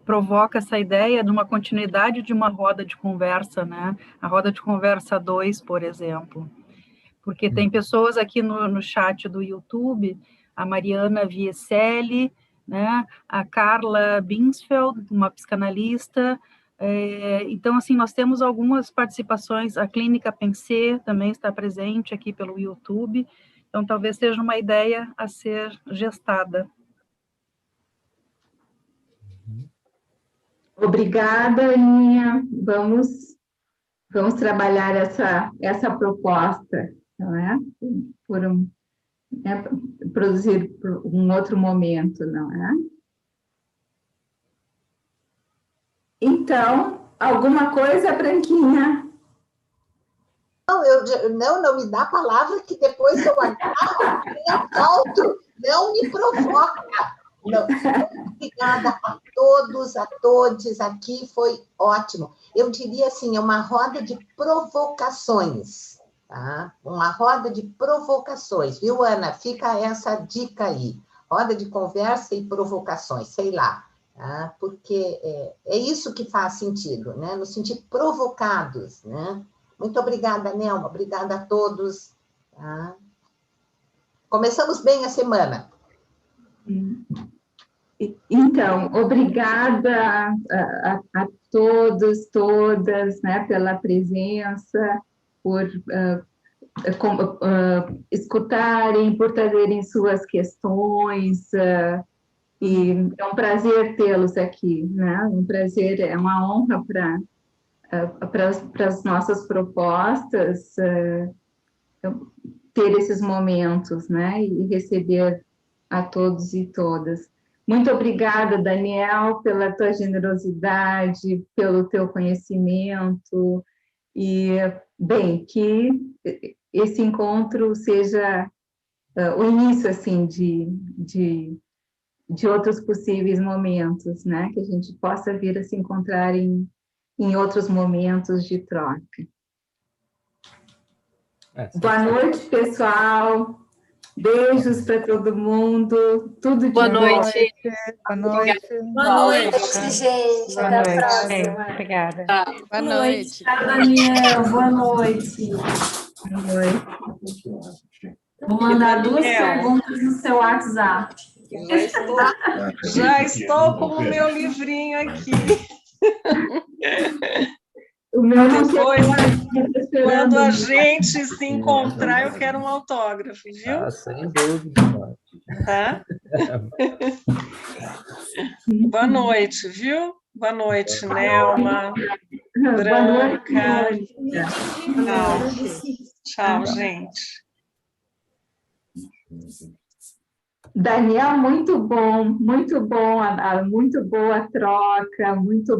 provoca essa ideia de uma continuidade de uma roda de conversa, né? A roda de conversa 2, por exemplo. Porque tem pessoas aqui no chat do YouTube, a Mariana Vieselli, né? A Carla Binsfeld, uma psicanalista. Então, assim, nós temos algumas participações, a Clínica Pensée também está presente aqui pelo YouTube, então talvez seja uma ideia a ser gestada. Obrigada, Aninha. Vamos trabalhar essa proposta, não é? Produzir por um outro momento, não é? Então, alguma coisa, Branquinha? Não me dá a palavra que depois eu agarro e eu volto. Não me provoca. Não. Obrigada a todos, a todos aqui, foi ótimo. Eu diria assim, é uma roda de provocações, tá? Uma roda de provocações, viu, Ana? Fica essa dica aí, roda de conversa e provocações, sei lá, tá? Porque é isso que faz sentido, né? Nos sentir provocados, né? Muito obrigada, Nelma, obrigada a todos, tá? Começamos bem a semana. Então, obrigada a todos, todas, né, pela presença, por escutarem, por trazerem suas questões, e é um prazer tê-los aqui, né? Um prazer, é uma honra para as nossas propostas ter esses momentos, né? E receber a todos e todas. Muito obrigada, Daniel, pela tua generosidade, pelo teu conhecimento, e, bem, que esse encontro seja o início, assim, de outros possíveis momentos, né? Que a gente possa vir a se encontrar em outros momentos de troca. Boa noite, pessoal. Beijos para todo mundo. Tudo de Boa bom. noite. Boa noite. Boa noite, gente. Boa Até a noite. próxima. Obrigada. Boa noite. Tchau, Daniel. Boa noite. Boa noite. Vou mandar 2 perguntas no seu WhatsApp. Já estou com o meu livrinho aqui. O meu Depois, quando a gente se encontrar, eu quero um autógrafo, viu? Sem dúvida. Tá? Boa noite, viu? Boa noite, Nelma, Branca. Tchau, gente. Daniel, muito bom, muito boa a troca, muito